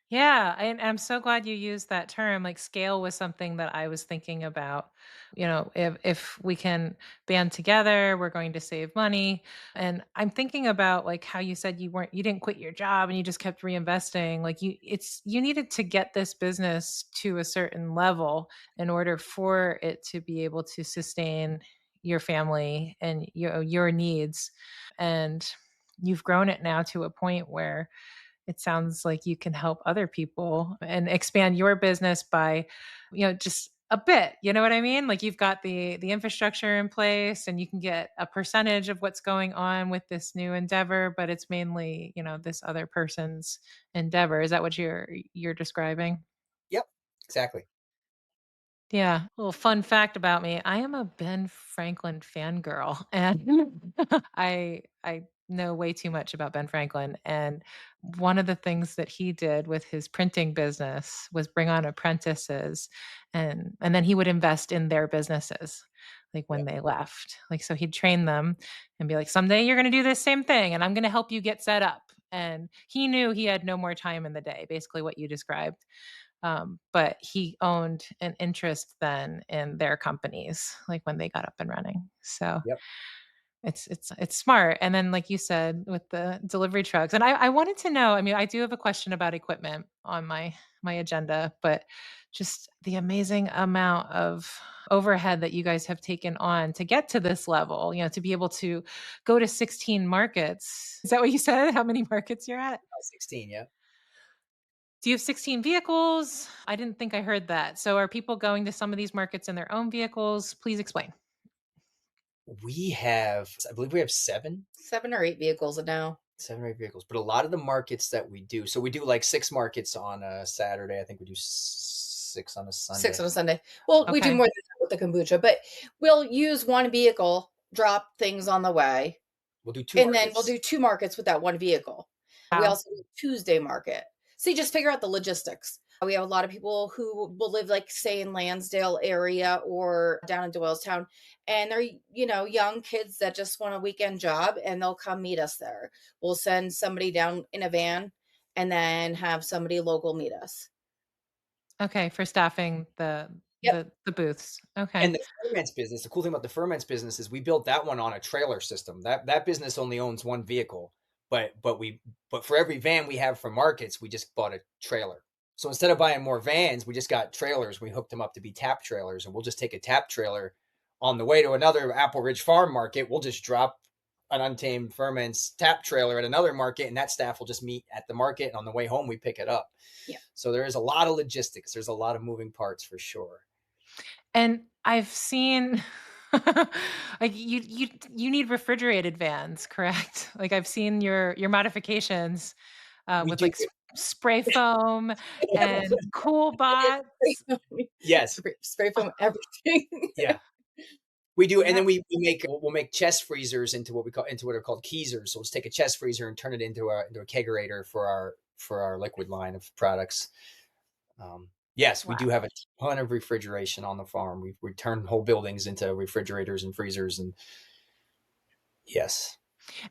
Yeah, and I'm so glad you used that term. Like scale was something that I was thinking about. If we can band together, we're going to save money. And I'm thinking about like how you said you didn't quit your job and you just kept reinvesting. Like you needed to get this business to a certain level in order for it to be able to sustain your family and your needs. And you've grown it now to a point where it sounds like you can help other people and expand your business by, just a bit, you know what I mean? Like you've got the infrastructure in place and you can get a percentage of what's going on with this new endeavor, but it's mainly, this other person's endeavor. Is that what you're describing? Yep, exactly. Yeah. A little fun fact about me. I am a Ben Franklin fangirl and I know way too much about Ben Franklin. And one of the things that he did with his printing business was bring on apprentices and then he would invest in their businesses like when they left. Like so he'd train them and be like, someday you're gonna do this same thing and I'm gonna help you get set up. And he knew he had no more time in the day, basically what you described. But he owned an interest then in their companies, like when they got up and running. So Yep. it's smart. And then, like you said, with the delivery trucks, and I wanted to know. I mean, I do have a question about equipment on my agenda, but just the amazing amount of overhead that you guys have taken on to get to this level. To be able to go to 16 markets. Is that what you said? How many markets you're at? 16, yeah. Do you have 16 vehicles? I didn't think I heard that. So are people going to some of these markets in their own vehicles? Please explain. I believe we have 7. 7 or 8 vehicles now. 7 or 8 vehicles. But a lot of the markets that we do, so we do like 6 markets on a Saturday. I think we do 6 on a Sunday. 6 on a Sunday. Well, we do more than that with the kombucha, but we'll use one vehicle, drop things on the way. We'll do 2 and markets. then we'll do 2 markets with that one vehicle. Wow. We also do Tuesday market. So you just figure out the logistics. We have a lot of people who will live, like, say, in Lansdale area or down in Doylestown, and they're, young kids that just want a weekend job, and they'll come meet us there. We'll send somebody down in a van and then have somebody local meet us. Okay, for staffing the booths. Okay. And the ferments business, the cool thing about the ferments business is we built that one on a trailer system. That business only owns 1 vehicle, but for every van we have for markets, we just bought a trailer. So instead of buying more vans, we just got trailers. We hooked them up to be tap trailers, and we'll just take a tap trailer on the way to another Apple Ridge Farm market. We'll just drop an untamed ferments tap trailer at another market, and that staff will just meet at the market. And on the way home, we pick it up. Yeah. So there is a lot of logistics. There's a lot of moving parts for sure. And I've seen like you need refrigerated vans, correct? Like I've seen your modifications with like spray foam and cool bots. Yes. Spray foam, everything. Yeah. We do, and Yeah. then we'll make chest freezers into what are called keezers. So let's take a chest freezer and turn it into a kegerator for our liquid line of products. Yes, we Wow. do have a ton of refrigeration on the farm. We turn whole buildings into refrigerators and freezers, and yes,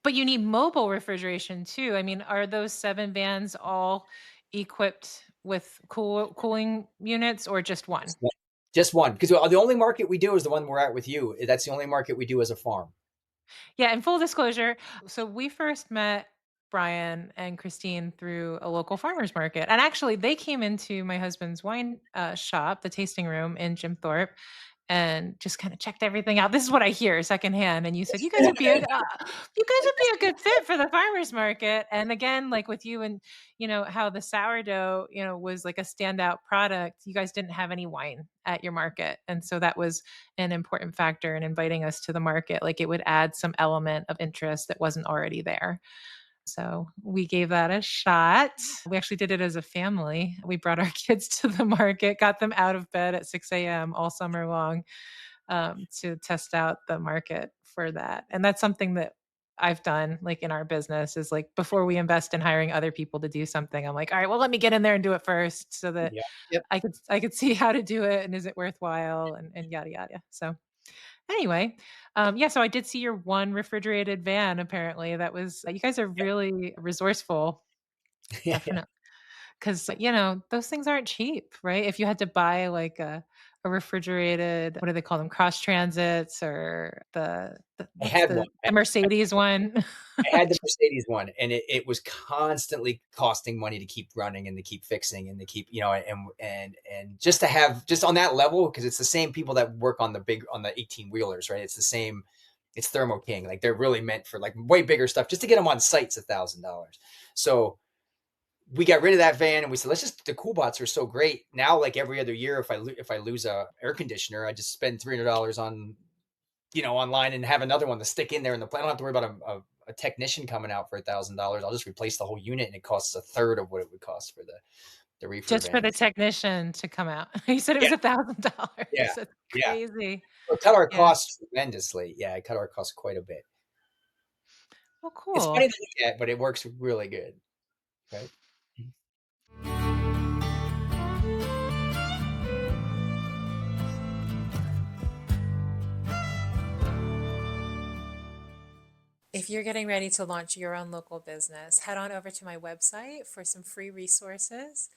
But you need mobile refrigeration too. I mean, are those 7 vans all equipped with cooling units or just one? just one, because the only market we do is the one we're at with you. That's the only market we do as a farm. Yeah, and full disclosure, so we first met Brian and Christine through a local farmers market. And actually, they came into my husband's wine shop, the tasting room in Jim Thorpe, and just kind of checked everything out. This is what I hear secondhand. And you said you guys would be a good fit for the farmers market. And again, like with you and how the sourdough was like a standout product. You guys didn't have any wine at your market, and so that was an important factor in inviting us to the market. Like it would add some element of interest that wasn't already there. So we gave that a shot. We actually did it as a family. We brought our kids to the market, got them out of bed at 6 a.m. all summer long to test out the market for that. And that's something that I've done like in our business is like before we invest in hiring other people to do something, I'm like, all right, well, let me get in there and do it first so that Yeah. Yep. I could see how to do it and is it worthwhile and yada yada. So anyway, yeah, so I did see your one refrigerated van apparently. That was you guys are really resourceful, Yeah. definitely. Because those things aren't cheap, right? If you had to buy like a refrigerated, what do they call them, cross transits or I what's had one. the Mercedes one? I had the Mercedes one, and it was constantly costing money to keep running and to keep fixing and to keep, and just to have just on that level, because it's the same people that work on the 18 wheelers, right? It's the same. It's Thermo King. Like they're really meant for like way bigger stuff. Just to get them on site's $1,000. So we got rid of that van and we said, the cool bots are so great. Now, like every other year, if I lose a air conditioner, I just spend $300 on, online and have another one to stick in there in the plant. I don't have to worry about a technician coming out for $1,000. I'll just replace the whole unit and it costs a third of what it would cost for the reefer Just for van. the technician to come out. You said it Yeah. was $1,000. Yeah. That's Yeah. crazy. So it cut our Yeah. costs tremendously. Yeah. It cut our costs quite a bit. Well, It's funny cool. to look at, but it works really good. Right. If you're getting ready to launch your own local business, head on over to my website for some free resources.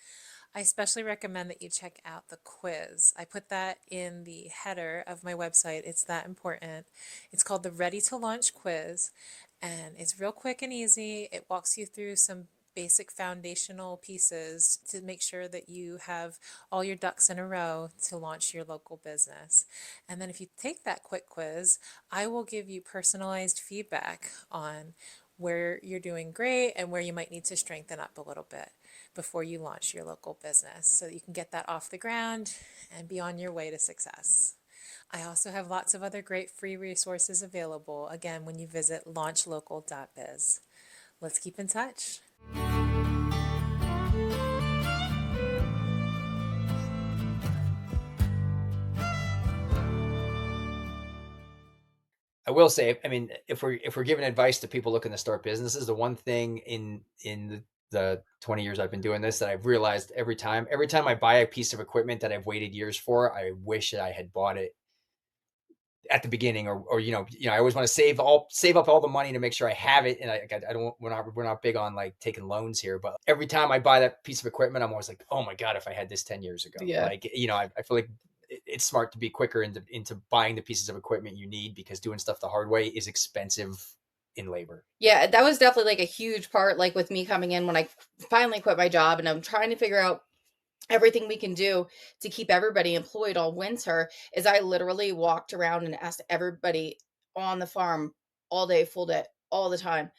I especially recommend that you check out the quiz. I put that in the header of my website. It's that important. It's called the Ready to Launch Quiz, and it's real quick and easy. It walks you through some basic foundational pieces to make sure that you have all your ducks in a row to launch your local business. And then if you take that quick quiz, I will give you personalized feedback on where you're doing great and where you might need to strengthen up a little bit before you launch your local business so that you can get that off the ground and be on your way to success. I also have lots of other great free resources available, again, when you visit LaunchLocal.biz. Let's keep in touch. I will say, I mean, if we're giving advice to people looking to start businesses, the one thing in the 20 years I've been doing this that I've realized every time I buy a piece of equipment that I've waited years for, I wish that I had bought it at the beginning, or I always want to save up all the money to make sure I have it. And I don't, we're not big on like taking loans here, but every time I buy that piece of equipment, I'm always like, oh my God, if I had this 10 years ago. Yeah. Like, I feel like it's smart to be quicker into buying the pieces of equipment you need, because doing stuff the hard way is expensive in labor. Yeah, that was definitely like a huge part, like with me coming in when I finally quit my job and I'm trying to figure out everything we can do to keep everybody employed all winter. Is I literally walked around and asked everybody on the farm all day, full day, all the time,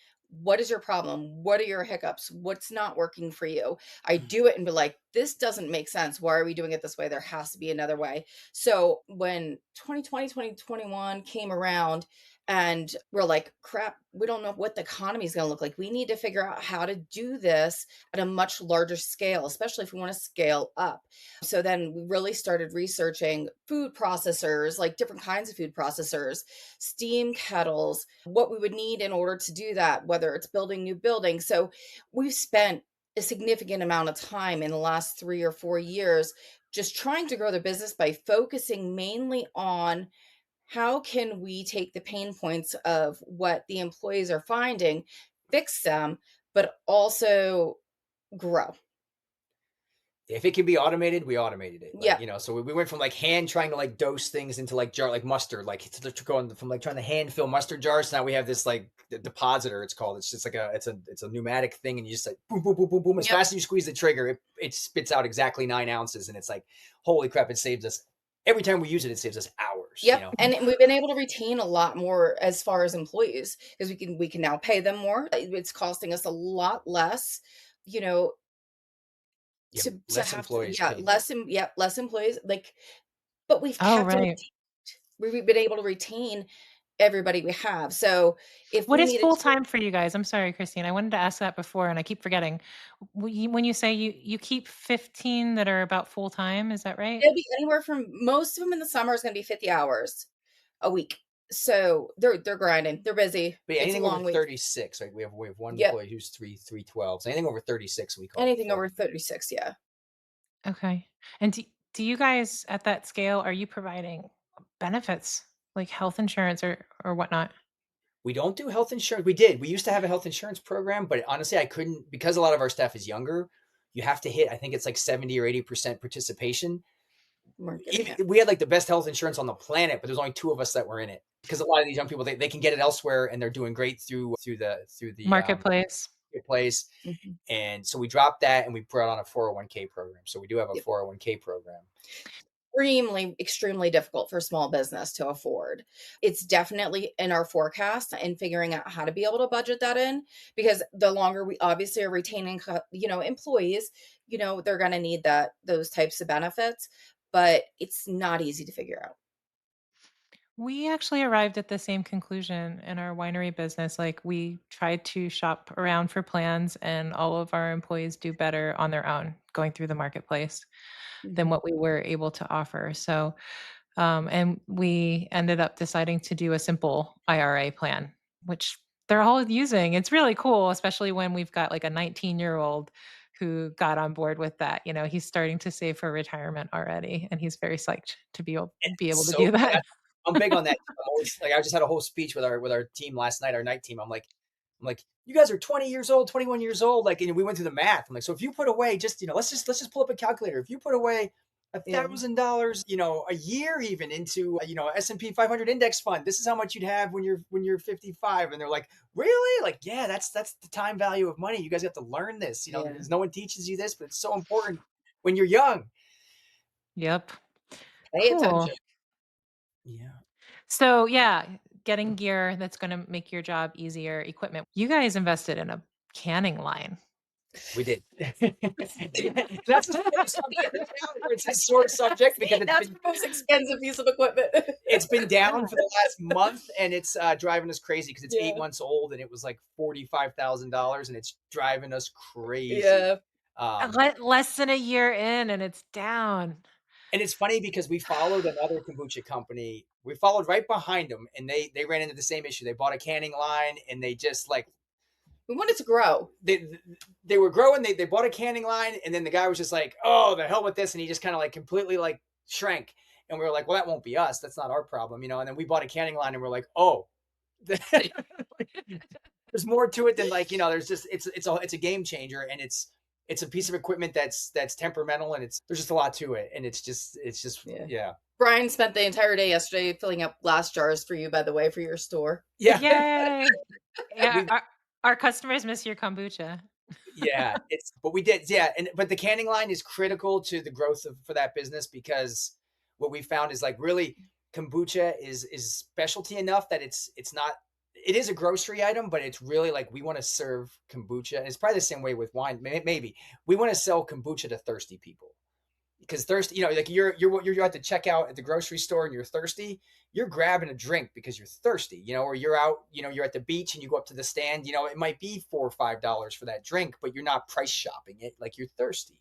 what is your problem? What are your hiccups? What's not working for you? I do it and be like, this doesn't make sense. Why are we doing it this way? There has to be another way. So when 2020, 2021 came around, And we're like, crap, we don't know what the economy is going to look like. We need to figure out how to do this at a much larger scale, especially if we want to scale up. So then we really started researching food processors, like different kinds of food processors, steam kettles, what we would need in order to do that, whether it's building new buildings. So we've spent a significant amount of time in the last 3 or 4 years just trying to grow the business by focusing mainly on how can we take the pain points of what the employees are finding, fix them, but also grow. If it can be automated, we automated it. Yeah. So we went from like hand trying to like dose things into like jar, like mustard, like to going from like trying to hand fill mustard jars. Now we have this like depositor, it's called. It's just like it's a pneumatic thing, and you just like boom, boom, boom, boom, boom. As fast as you squeeze the trigger, it spits out exactly 9 ounces, and it's like, holy crap! It saves us every time we use it. It saves us hours. Yep. And we've been able to retain a lot more as far as employees because we can now pay them more. It's costing us a lot less, less employees. Less employees. Like, but we've Oh, kept right. we've been able to retain everybody we have. So if What we is needed full to, time for you guys? I'm sorry, Christine. I wanted to ask that before and I keep forgetting. When you say you keep 15 that are about full time, is that right? it'll be anywhere from most of them in the summer is going to be 50 hours a week. So they're grinding. They're busy. But yeah, It's a anything long over week. 36, like we have one Yep. employee who's 312. So anything over 36, we call Anything full. over 36, yeah. Okay. And do you guys at that scale, are you providing benefits like health insurance or whatnot? We don't do health insurance. We used to have a health insurance program, but honestly, I couldn't, because a lot of our staff is younger. You have to hit, I think it's like 70 or 80% participation. We had like the best health insurance on the planet, but there's only 2 of us that were in it, because a lot of these young people, they can get it elsewhere, and they're doing great through the Marketplace. place. Mhm. And so we dropped that and we brought on a 401k program. So we do have a 401k program. Extremely difficult for small business to afford. It's definitely in our forecast and figuring out how to be able to budget that in, because the longer we obviously are retaining, employees, they're going to need those types of benefits, but it's not easy to figure out. We actually arrived at the same conclusion in our winery business. Like we tried to shop around for plans, and all of our employees do better on their own going through the marketplace than what we were able to offer. So, and we ended up deciding to do a simple IRA plan, which they're all using. It's really cool, especially when we've got like a 19-year-old who got on board with that. He's starting to save for retirement already, and he's very psyched to be able to do that. I'm big on that. I'm always like, I just had a whole speech with our team last night, our night team. I'm like, you guys are 20 years old, 21 years old. Like, and we went through the math. I'm like, so if you put away just, let's just pull up a calculator. If you put away $1,000, a year even into, S&P 500 index fund, this is how much you'd have when you're 55. And they're like, really? Like, yeah, that's the time value of money. You guys have to learn this. Because no one teaches you this, but it's so important when you're young. Yep. Pay attention. Yeah. So getting gear that's going to make your job easier, equipment. You guys invested in a canning line. We did. That's it's a sore subject because that's the most expensive piece of equipment. It's been down for the last month, and it's driving us crazy because it's 8 months old, and it was like $45,000, and it's driving us crazy. Yeah. Less than a year in, and it's down. And it's funny because we followed another kombucha company. We followed right behind them, and they ran into the same issue. They bought a canning line, and they just we wanted to grow. They were growing. They bought a canning line, and then the guy was just like, "Oh, the hell with this!" And he just kind of completely shrank. And we were like, "Well, that won't be us. That's not our problem, And then we bought a canning line, and we're like, "Oh, there's more to it than there's just it's a game changer, and it's a piece of equipment that's temperamental, and there's just a lot to it, and it's just yeah." Brian spent the entire day yesterday filling up glass jars for you, by the way, for your store. Yeah. Yay. Yeah. Our customers miss your kombucha. Yeah, but we did. Yeah. But the canning line is critical to the growth for that business, because what we found is really kombucha is specialty enough that it is a grocery item, but it's really we want to serve kombucha. And it's probably the same way with wine. Maybe we want to sell kombucha to thirsty people. because thirsty, like you're at the checkout at the grocery store and you're thirsty, you're grabbing a drink because you're thirsty, or you're out, you're at the beach and you go up to the stand, it might be $4 or $5 for that drink, but you're not price shopping it, like you're thirsty.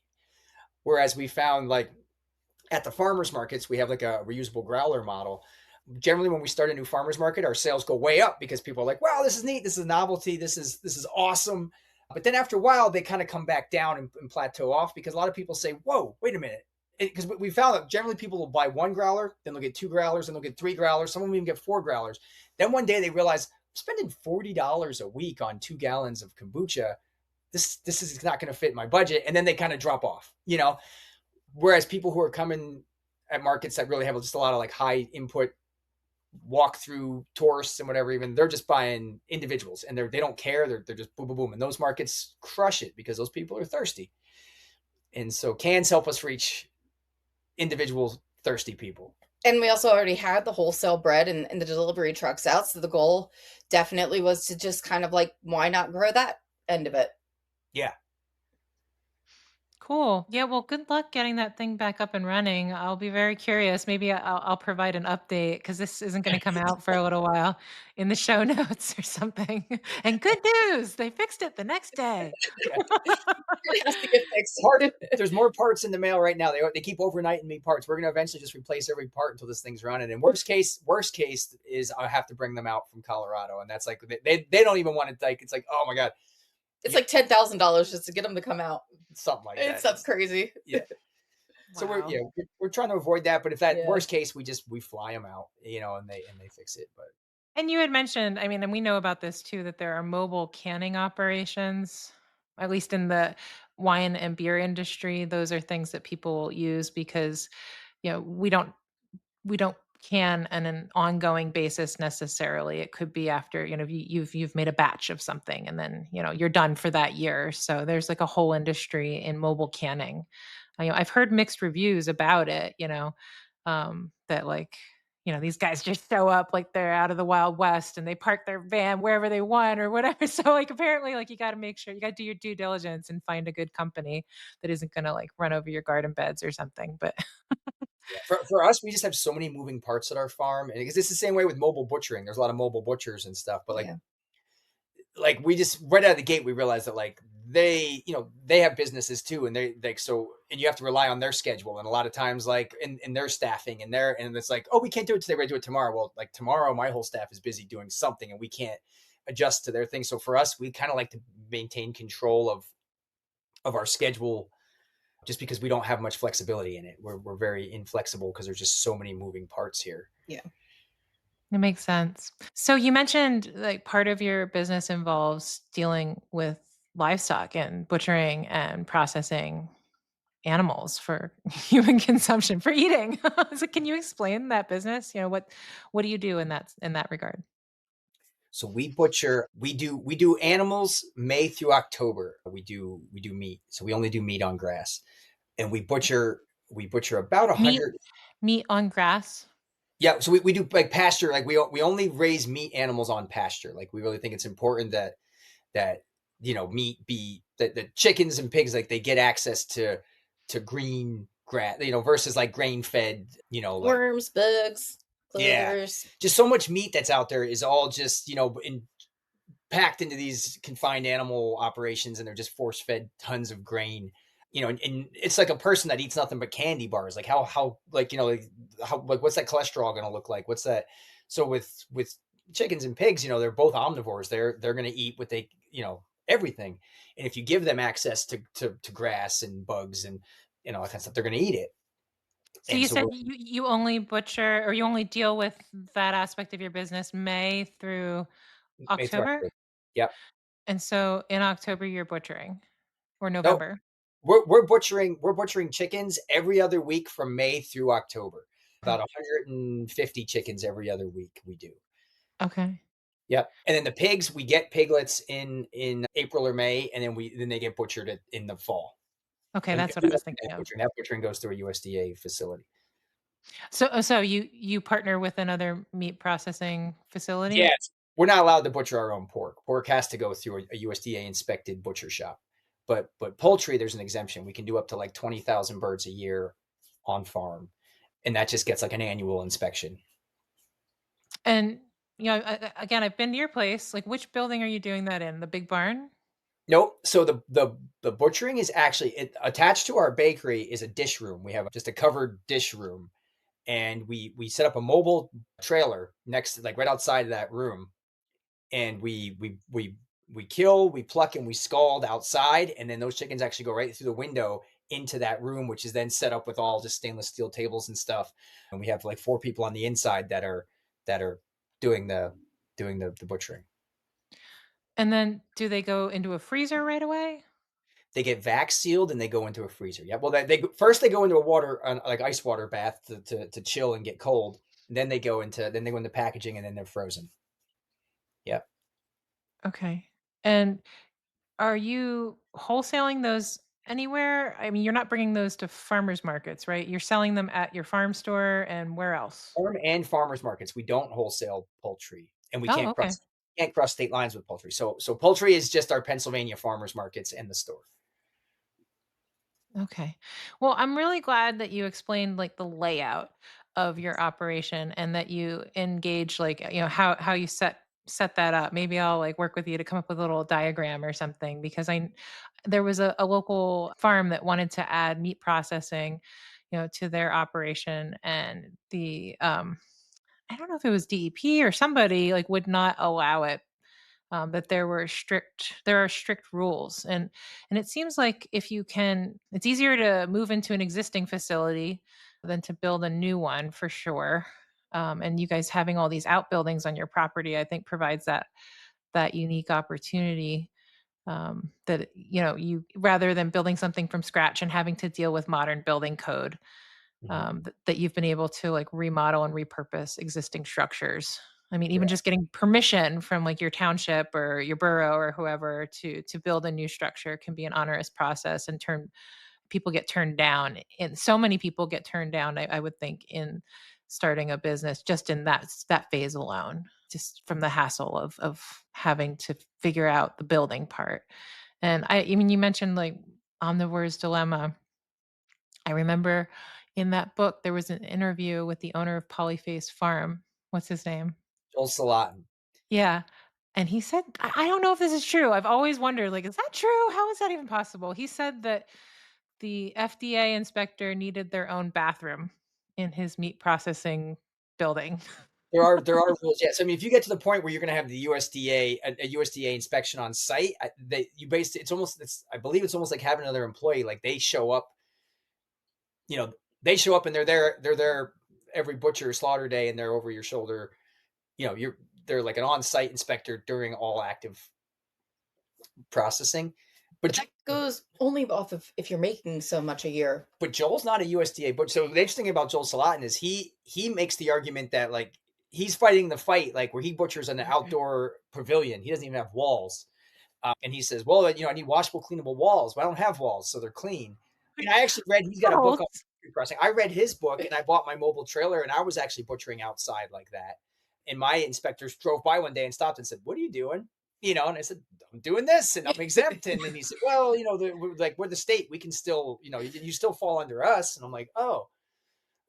Whereas we found, like, at the farmers markets, we have like a reusable growler model. Generally, when we start a new farmers market, our sales go way up because people are like, wow, this is neat, this is novelty, this is awesome. But then after a while, they kind of come back down and plateau off, because a lot of people say, whoa, wait a minute. Because we found that generally people will buy one growler, then they'll get two growlers, then they'll get three growlers. Some of them even get four growlers. Then one day they realize, I'm spending $40 a week on 2 gallons of kombucha. This is not going to fit my budget. And then they kind of drop off, Whereas people who are coming at markets that really have just a lot of like high input walk through tourists and whatever, even, they're just buying individuals and they don't care. They're just boom, boom, boom. And those markets crush it because those people are thirsty. And so cans help us reach individual thirsty people. And we also already had the wholesale bread and the delivery trucks out. So the goal definitely was to just kind of like, why not grow that end of it? Yeah. Cool. Yeah, well, good luck getting that thing back up and running. I'll be very curious. Maybe I'll provide an update, because this isn't going to come out for a little while, in the show notes or something. And good news, they fixed it the next day. It has to get fixed. There's more parts in the mail right now. They keep overnighting me parts. We're going to eventually just replace every part until this thing's running. And worst case is I have to bring them out from Colorado. And that's like, they don't even want to, like, it's like, oh my God. It's like $10,000 just to get them to come out. Something like that. It's something crazy. Yeah. So Wow. we're trying to avoid that. But if that worst case, we fly them out, and they fix it. But And you had mentioned, I mean, and we know about this too, that there are mobile canning operations, at least in the wine and beer industry. Those are things that people use because, we don't can on an ongoing basis necessarily. It could be after, you've made a batch of something and then, you're done for that year. So there's like a whole industry in mobile canning. I've heard mixed reviews about it, that like, these guys just show up like they're out of the Wild West and they park their van wherever they want or whatever. So like, apparently, like, you got to make sure you got to do your due diligence and find a good company that isn't going to like run over your garden beds or something. But for us, we just have so many moving parts at our farm, and because it's the same way with mobile butchering. There's a lot of mobile butchers and stuff, but like we just right out of the gate, we realized that like they have businesses too, and they like, and you have to rely on their schedule, and a lot of times like in their staffing and it's like, oh, we can't do it today, we're gonna do it tomorrow. Well, like tomorrow my whole staff is busy doing something and we can't adjust to their thing. So for us, we kind of like to maintain control of our schedule, just because we don't have much flexibility in it. We're very inflexible because there's just so many moving parts here. Yeah. It makes sense. So you mentioned like part of your business involves dealing with livestock and butchering and processing animals for human consumption, for eating. So can you explain that business? What do you do in that regard? So we butcher, we do animals May through October. We do meat. So we only do meat on grass. And we butcher about 100 meat on grass. Yeah, so we do like pasture, like we only raise meat animals on pasture. Like we really think it's important that meat be that the chickens and pigs, like they get access to green grass, versus like grain fed, like, worms, bugs, clovers. Just so much meat that's out there is all just packed into these confined animal operations, and they're just force fed tons of grain. And it's like a person that eats nothing but candy bars. Like how like, how, like, what's that cholesterol going to look like? What's that? So with chickens and pigs, they're both omnivores. They're going to eat what they, everything. And if you give them access to grass and bugs and, that kind of stuff, they're going to eat it. So you said you only butcher, or you only deal with that aspect of your business May through October? Yep. And so in October you're butchering, or November? No, we're butchering chickens every other week from May through October. About 150 chickens every other week we do. Okay. Yep. And then the pigs, we get piglets in April or May, and then they get butchered in the fall. Okay, that's what I was thinking of. That butchering goes through a USDA facility. So you partner with another meat processing facility? Yes. We're not allowed to butcher our own pork. Pork has to go through a USDA inspected butcher shop. But poultry, there's an exemption. We can do up to like 20,000 birds a year on farm. And that just gets like an annual inspection. And again, I've been to your place. Like, which building are you doing that in? The big barn? Nope. So the butchering is actually attached to our bakery is a dish room. We have just a covered dish room, and we set up a mobile trailer next to, like, right outside of that room, and we kill, we pluck, and we scald outside, and then those chickens actually go right through the window into that room, which is then set up with all just stainless steel tables and stuff. And we have like 4 people on the inside that are doing the butchering. And then do they go into a freezer right away? They get vac sealed and they go into a freezer. Yeah. Well, they first they go into a like ice water bath to chill and get cold. And then they go into packaging, and then they're frozen. Yep. Okay. And are you wholesaling those anywhere? I mean, you're not bringing those to farmers markets, right? You're selling them at your farm store, and where else? Farm and farmers markets. We don't wholesale poultry, and we Oh, okay. can't cross state lines with poultry. So poultry is just our Pennsylvania farmers markets and the store. Okay. Well, I'm really glad that you explained like the layout of your operation and that you engage like how you set that up. Maybe I'll like work with you to come up with a little diagram or something because there was a local farm that wanted to add meat processing, to their operation, and the I don't know if it was DEP or somebody like would not allow it. That there are strict rules, and it seems like it's easier to move into an existing facility than to build a new one for sure. And you guys having all these outbuildings on your property, I think, provides that unique opportunity, that you rather than building something from scratch and having to deal with modern building code, that you've been able to like remodel and repurpose existing structures. I mean, even Correct. just getting permission from like your township or your borough or whoever to build a new structure can be an onerous process, and people get turned down. And so many people get turned down, I would think, in starting a business just in that phase alone, just from the hassle of having to figure out the building part. And I mean, you mentioned like Omnivore's Dilemma. I remember in that book, there was an interview with the owner of Polyface Farm. What's his name? Joel Salatin. Yeah. And he said, I don't know if this is true. I've always wondered, like, is that true? How is that even possible? He said that the FDA inspector needed their own bathroom in his meat processing building. There are rules. Yes. I mean, if you get to the point where you're going to have the USDA a USDA inspection on site, I believe it's almost like having another employee. Like they show up, and they're there every butcher slaughter day, and they're over your shoulder. They're like an on-site inspector during all active processing. But that goes only off of if you're making so much a year. But Joel's not a USDA. But so the interesting thing about Joel Salatin is he makes the argument that like he's fighting the fight, like where he butchers in an outdoor pavilion. He doesn't even have walls. And he says, well, I need washable, cleanable walls, but I don't have walls, so they're clean. And I actually he's got a book on food processing. I read his book, and I bought my mobile trailer, and I was actually butchering outside like that. And my inspectors drove by one day and stopped and said, what are you doing? And I said, I'm doing this, and I'm exempt. And then he said, well, we're the state. We can still, you still fall under us. And I'm like, oh.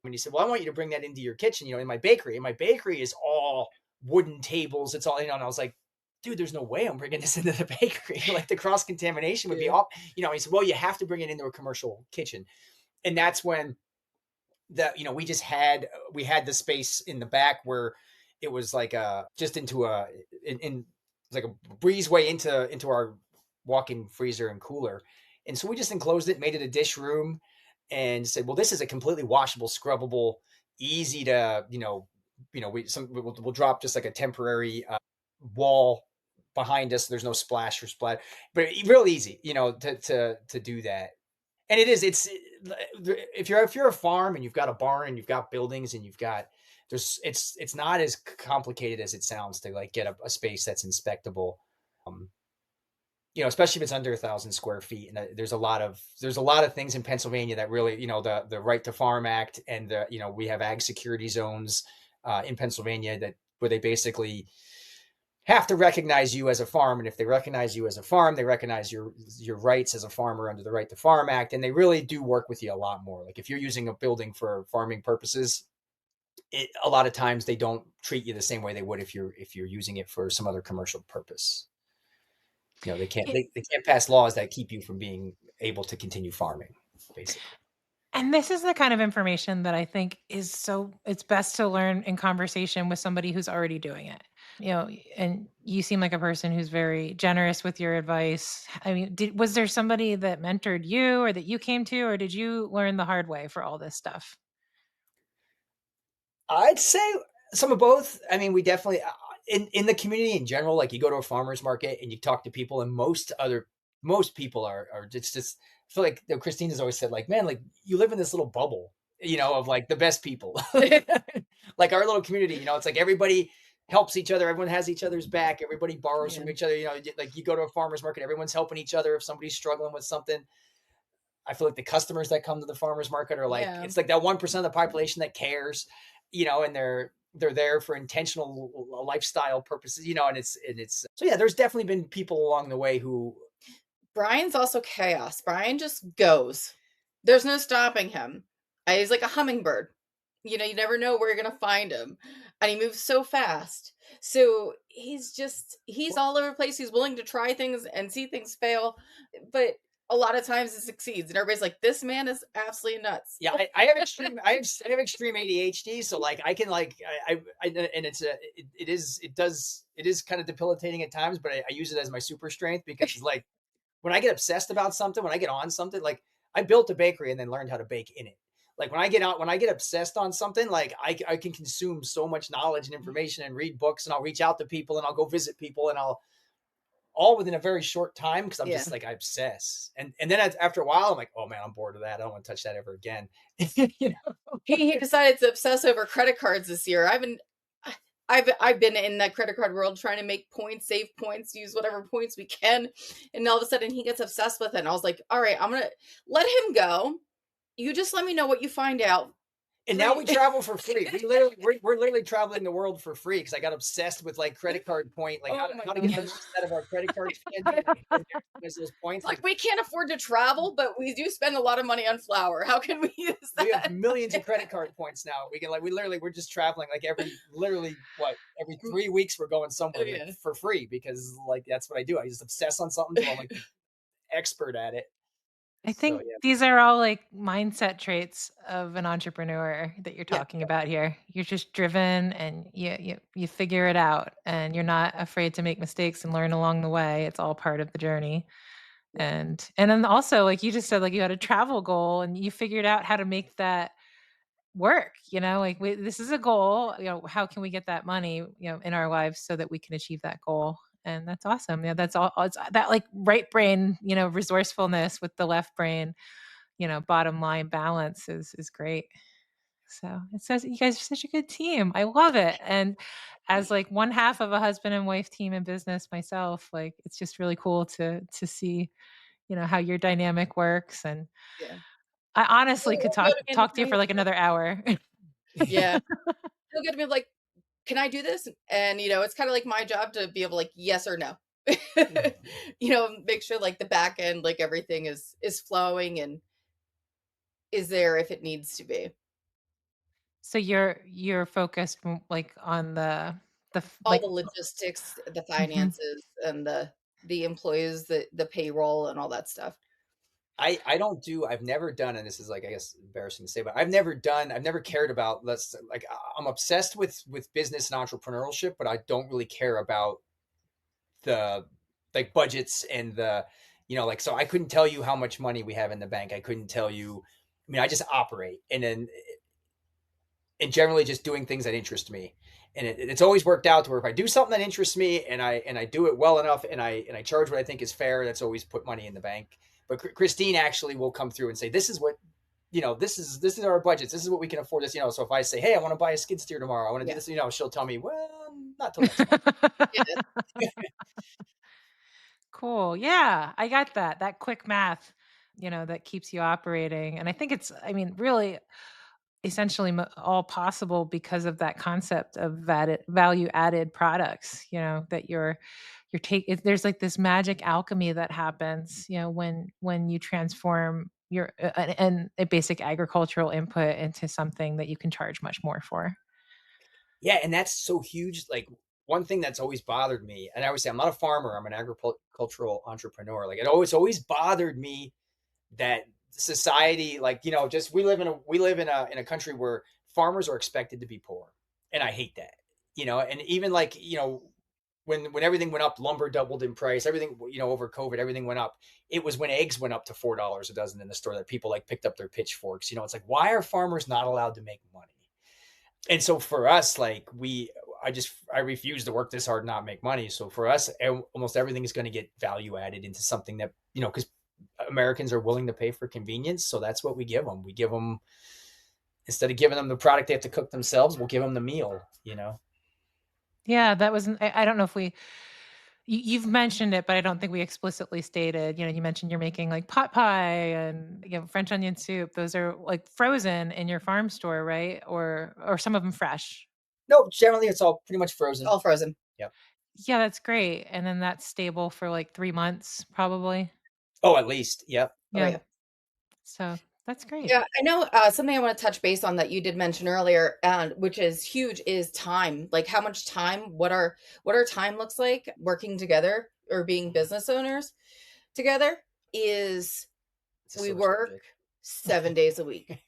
And he said, well, I want you to bring that into your kitchen, in my bakery. And my bakery is all wooden tables. It's all, and I was like, dude, there's no way I'm bringing this into the bakery. Like the cross-contamination would be off. He said, well, you have to bring it into a commercial kitchen. And that's when we had the space in the back where it was like just into like a breezeway into our walk-in freezer and cooler. And so we just enclosed it, made it a dish room, and said, well, this is a completely washable, scrubbable, easy to, we'll drop just like a temporary wall behind us. So there's no splash or splat, but real easy, to do that. And it's if you're a farm and you've got a barn and you've got buildings and it's not as complicated as it sounds to like get a space that's inspectable. Especially if it's under 1,000 square feet. And there's a lot of things in Pennsylvania that really, the Right to Farm Act, and we have ag security zones in Pennsylvania where they basically have to recognize you as a farm. And if they recognize you as a farm, they recognize your rights as a farmer under the Right to Farm Act. And they really do work with you a lot more. Like if you're using a building for farming purposes, a lot of times they don't treat you the same way they would if you're using it for some other commercial purpose. They can't pass laws that keep you from being able to continue farming, basically. And this is the kind of information that I think it's best to learn in conversation with somebody who's already doing it. And you seem like a person who's very generous with your advice. I mean, was there somebody that mentored you or that you came to, or did you learn the hard way for all this stuff? I'd say some of both. I mean, we definitely in the community in general, like you go to a farmer's market and you talk to people, and most people are just I feel like Christine has always said, like, man, like you live in this little bubble, of like the best people. Like our little community, it's like everybody helps each other, everyone has each other's back, everybody borrows from each other. Like you go to a farmer's market, everyone's helping each other if somebody's struggling with something. I feel like the customers that come to the farmer's market are like, it's like that 1% of the population that cares, and they're there for intentional lifestyle purposes, and it's so yeah, there's definitely been people along the way who. Brian's also chaos. Brian just goes. There's no stopping him. He's like a hummingbird. You never know where you're going to find him. And he moves so fast. So he's all over the place. He's willing to try things and see things fail. But a lot of times it succeeds. And everybody's like, this man is absolutely nuts. Yeah, I have extreme ADHD. So like I can like, and it is kind of debilitating at times, but I use it as my super strength because like, when I get obsessed about something, when I get on something, like I built a bakery and then learned how to bake in it. Like when I get obsessed on something, like I can consume so much knowledge and information and read books, and I'll reach out to people and I'll go visit people, and I'll all within a very short time. Cause I'm just like, I obsess. And then after a while, I'm like, oh man, I'm bored of that. I don't want to touch that ever again. He decided to obsess over credit cards this year. I've been in that credit card world trying to make points, save points, use whatever points we can. And all of a sudden he gets obsessed with it. And I was like, all right, I'm going to let him go. You just let me know what you find out. And now we travel for free. We're literally traveling the world for free because I got obsessed with like credit card point, like how to get the most out of our credit card spend. Those points. Like we can't afford to travel, but we do spend a lot of money on flour. How can we use that? We have millions of credit card points now. We can we're just traveling like every 3 weeks we're going somewhere for free because like that's what I do. I just obsess on something until I'm like expert at it. I think these are all like mindset traits of an entrepreneur that you're talking about here. You're just driven and you figure it out, and you're not afraid to make mistakes and learn along the way. It's all part of the journey. And then also, like you just said, like you had a travel goal and you figured out how to make that work, like this is a goal, how can we get that money, in our lives so that we can achieve that goal? And that's awesome. Yeah, that's all. It's that like right brain, resourcefulness with the left brain, bottom line balance is great. So it says you guys are such a good team. I love it. And as like one half of a husband and wife team in business myself, like it's just really cool to see, how your dynamic works. And I honestly could talk to you for like another hour. Yeah. He'll get to me like, can I do this? And, it's kind of like my job to be able like, yes or no, make sure like the back end, like everything is flowing and is there if it needs to be. So you're focused like on the all the logistics, the finances, and the employees, the payroll and all that stuff. I've never done, and this is like, I guess embarrassing to say, but I've never cared about, I'm obsessed with business and entrepreneurship, but I don't really care about the like budgets and the, so I couldn't tell you how much money we have in the bank. I couldn't tell you, I mean, I just operate and generally just doing things that interest me. And it's always worked out to where if I do something that interests me and I do it well enough and I charge what I think is fair, that's always put money in the bank. But Christine actually will come through and say, this is what, this is our budgets. This is what we can afford this, So if I say, hey, I want to buy a skid steer tomorrow, I want to do this, she'll tell me, well, not till next month. Cool. Yeah, I got that quick math, that keeps you operating. And I think really essentially all possible because of that concept of value added products, that there's like this magic alchemy that happens, when you transform and a basic agricultural input into something that you can charge much more for. Yeah, and that's so huge. Like, one thing that's always bothered me, and I always say I'm not a farmer, I'm an agricultural entrepreneur. Like, always bothered me that society, like, just we live in a country where farmers are expected to be poor, and I hate that. And even like, when everything went up, lumber doubled in price, everything, over COVID, everything went up. It was when eggs went up to $4 a dozen in the store that people like picked up their pitchforks. It's like, why are farmers not allowed to make money? And so for us, like, I refuse to work this hard, not make money. So for us, almost everything is going to get value added into something that, because Americans are willing to pay for convenience. So that's what we give them. We give them, instead of giving them the product they have to cook themselves, we'll give them the meal, Yeah, that was, I don't know if you've mentioned it, but I don't think we explicitly stated, you mentioned you're making like pot pie and, French onion soup. Those are like frozen in your farm store, right? Or some of them fresh. No, generally it's all pretty much frozen. All frozen. Yep. Yeah, that's great. And then that's stable for like 3 months, probably. Oh, at least. Yep. Yeah. Oh, yeah. So that's great. Yeah, I know something I want to touch base on that you did mention earlier, and which is huge, is time. Like, how much time, what our time looks like working together or being business owners together is we work subject. 7 days a week.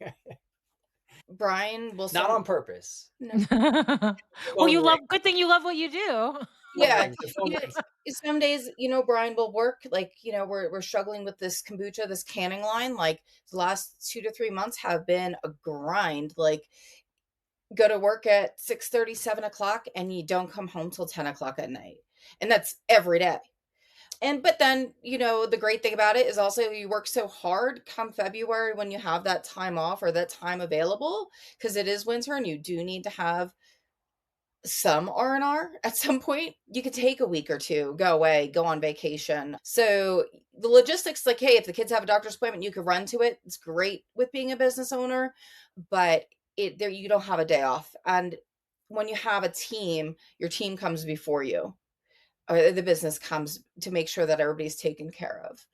Brian will not on purpose. No. Well, good thing you love what you do. Yeah. Some days, Brian will work, like, we're struggling with this kombucha, this canning line. Like, the last 2 to 3 months have been a grind. Like, go to work at 6:30, 7 o'clock, and you don't come home till 10 o'clock at night. And that's every day. But then, the great thing about it is also you work so hard come February when you have that time off or that time available, because it is winter and you do need to have some R&R at some point. You could take a week or two, go away, go on vacation. So the logistics, like, hey, if the kids have a doctor's appointment, you could run to it. It's great with being a business owner, but you don't have a day off. And when you have a team, your team comes before you, or the business comes to make sure that everybody's taken care of.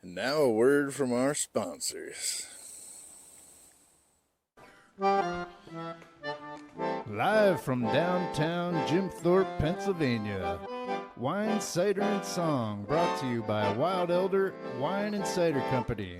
And now a word from our sponsors. Live from downtown Jim Thorpe, Pennsylvania. Wine, Cider, and Song, brought to you by Wild Elder Wine and Cider Company.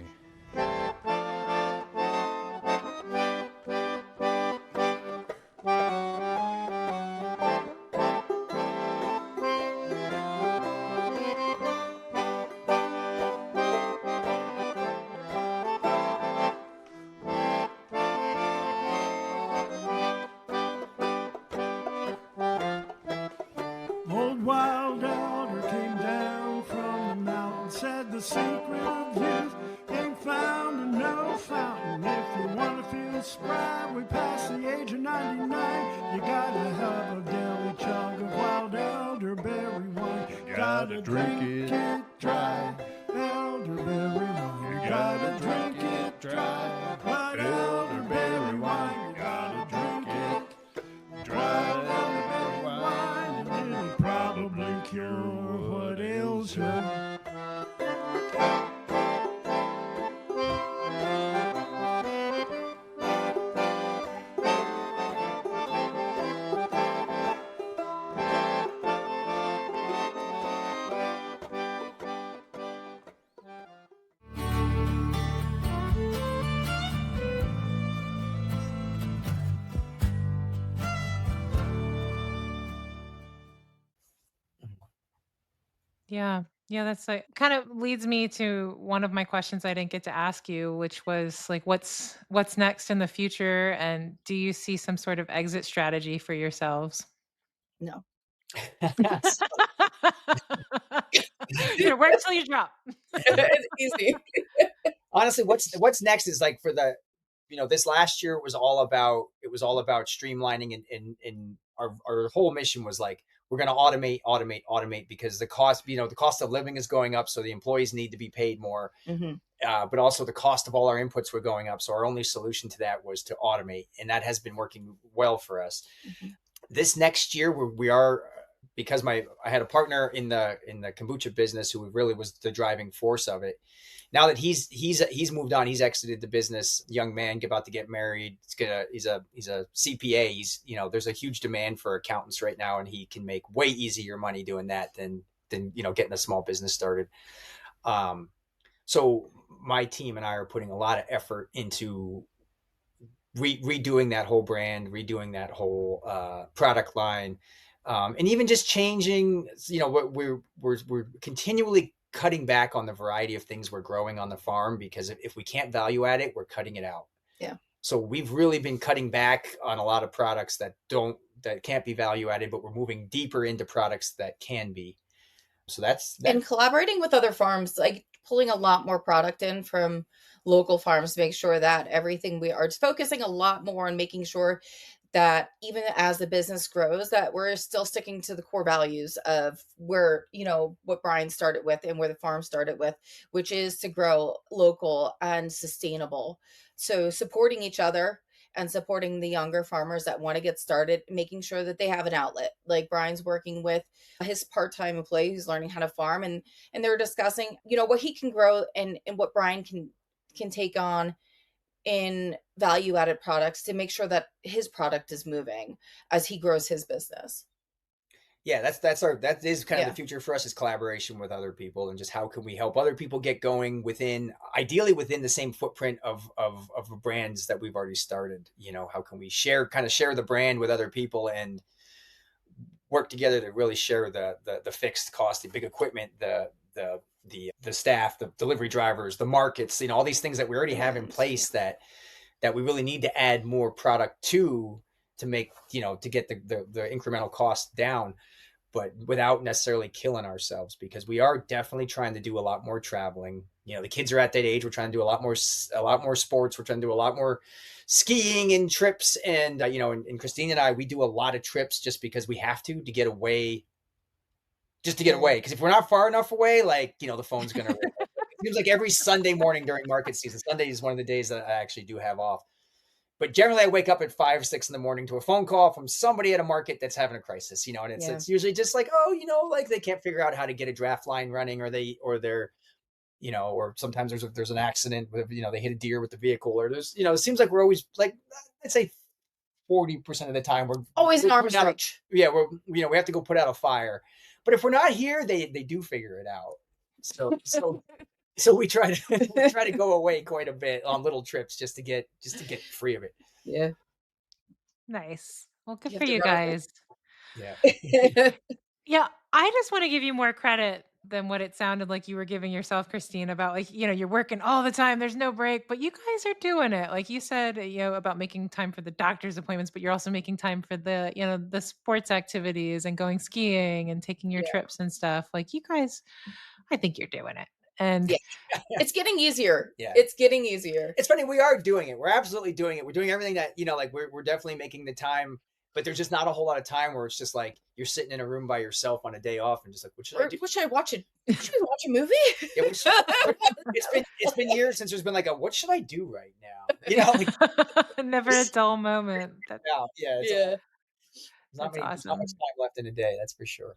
Yeah, that's like kind of leads me to one of my questions I didn't get to ask you, which was like, what's next in the future, and do you see some sort of exit strategy for yourselves? No. Work till you drop. It's easy. Honestly, what's next is like, for the, this last year was all about streamlining, and our whole mission was like, we're going to automate because the cost, the cost of living is going up. So the employees need to be paid more. Mm-hmm. But also the cost of all our inputs were going up. So our only solution to that was to automate. And that has been working well for us. Mm-hmm. This next year we are, because I had a partner in the kombucha business who really was the driving force of it. Now that he's moved on, he's exited the business, young man about to get married. He's a CPA. There's a huge demand for accountants right now, and he can make way easier money doing that than getting a small business started. So my team and I are putting a lot of effort into redoing that whole brand, redoing that whole product line, and even just changing. What we're continually cutting back on the variety of things we're growing on the farm, because if we can't value add it, we're cutting it out. Yeah. So we've really been cutting back on a lot of products that can't be value added, but we're moving deeper into products that can be. So that's and collaborating with other farms, like pulling a lot more product in from local farms to make sure that everything we are focusing a lot more on making sure that even as the business grows, that we're still sticking to the core values of where, what Brian started with and where the farm started with, which is to grow local and sustainable. So supporting each other and supporting the younger farmers that want to get started, making sure that they have an outlet. Like Brian's working with his part-time employee who's learning how to farm, and they're discussing, what he can grow and what Brian can take on in value-added products to make sure that his product is moving as he grows his business. Yeah, that is kind of the future for us, is collaboration with other people, and just how can we help other people get going ideally within the same footprint of brands that we've already started. How can we share the brand with other people and work together to really share the fixed cost, the big equipment, the staff, the delivery drivers, the markets, all these things that we already have in place that we really need to add more product to make, to get the incremental cost down, but without necessarily killing ourselves, because we are definitely trying to do a lot more traveling. The kids are at that age. We're trying to do a lot more sports. We're trying to do a lot more skiing and trips. And, and Christine and I, we do a lot of trips just because we have to get away, Because if we're not far enough away, the phone's going to ring. It seems like every Sunday morning during market season. Sunday is one of the days that I actually do have off. But generally, I wake up at 5, 6 in the morning to a phone call from somebody at a market that's having a crisis, and it's usually just like, they can't figure out how to get a draft line running, or sometimes there's an accident with, they hit a deer with the vehicle, or there's, it seems like we're always, like, I'd say 40% of the time we're always an arm's reach. Yeah, we have to go put out a fire. But if we're not here, they do figure it out. So we try to go away quite a bit on little trips just to get free of it. Yeah. Nice. Well, good for you guys. Yeah. Yeah. I just want to give you more credit than what it sounded like you were giving yourself, Christine, about you're working all the time. There's no break, but you guys are doing it. Like you said, about making time for the doctor's appointments, but you're also making time for the, the sports activities and going skiing and taking your trips and stuff. Like you guys, I think you're doing it. And it's getting easier. Yeah. It's getting easier. It's funny. We are doing it. We're absolutely doing it. We're doing everything that, we're definitely making the time, but there's just not a whole lot of time where it's just like you're sitting in a room by yourself on a day off and just like, what should I do? What should I watch? Should we watch a movie? Yeah, it's been years since there's been like what should I do right now? Never a dull moment. There's not awesome. Not much time left in a day. That's for sure.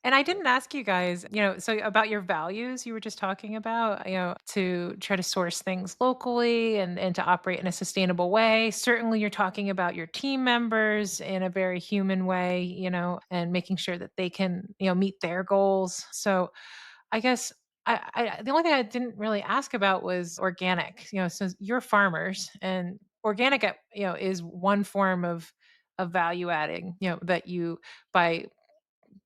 And I didn't ask you guys, so about your values you were just talking about, to try to source things locally and to operate in a sustainable way. Certainly you're talking about your team members in a very human way, and making sure that they can, meet their goals. So I guess the only thing I didn't really ask about was organic, so you're farmers, and organic, is one form of value adding, that you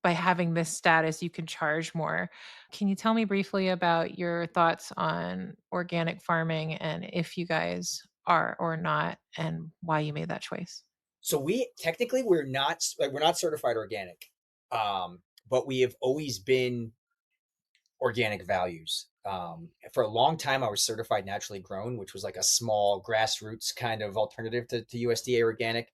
by having this status, you can charge more. Can you tell me briefly about your thoughts on organic farming and if you guys are or not, and why you made that choice? So we're not certified organic, but we have always been organic values. For a long time, I was certified naturally grown, which was like a small grassroots kind of alternative to USDA organic.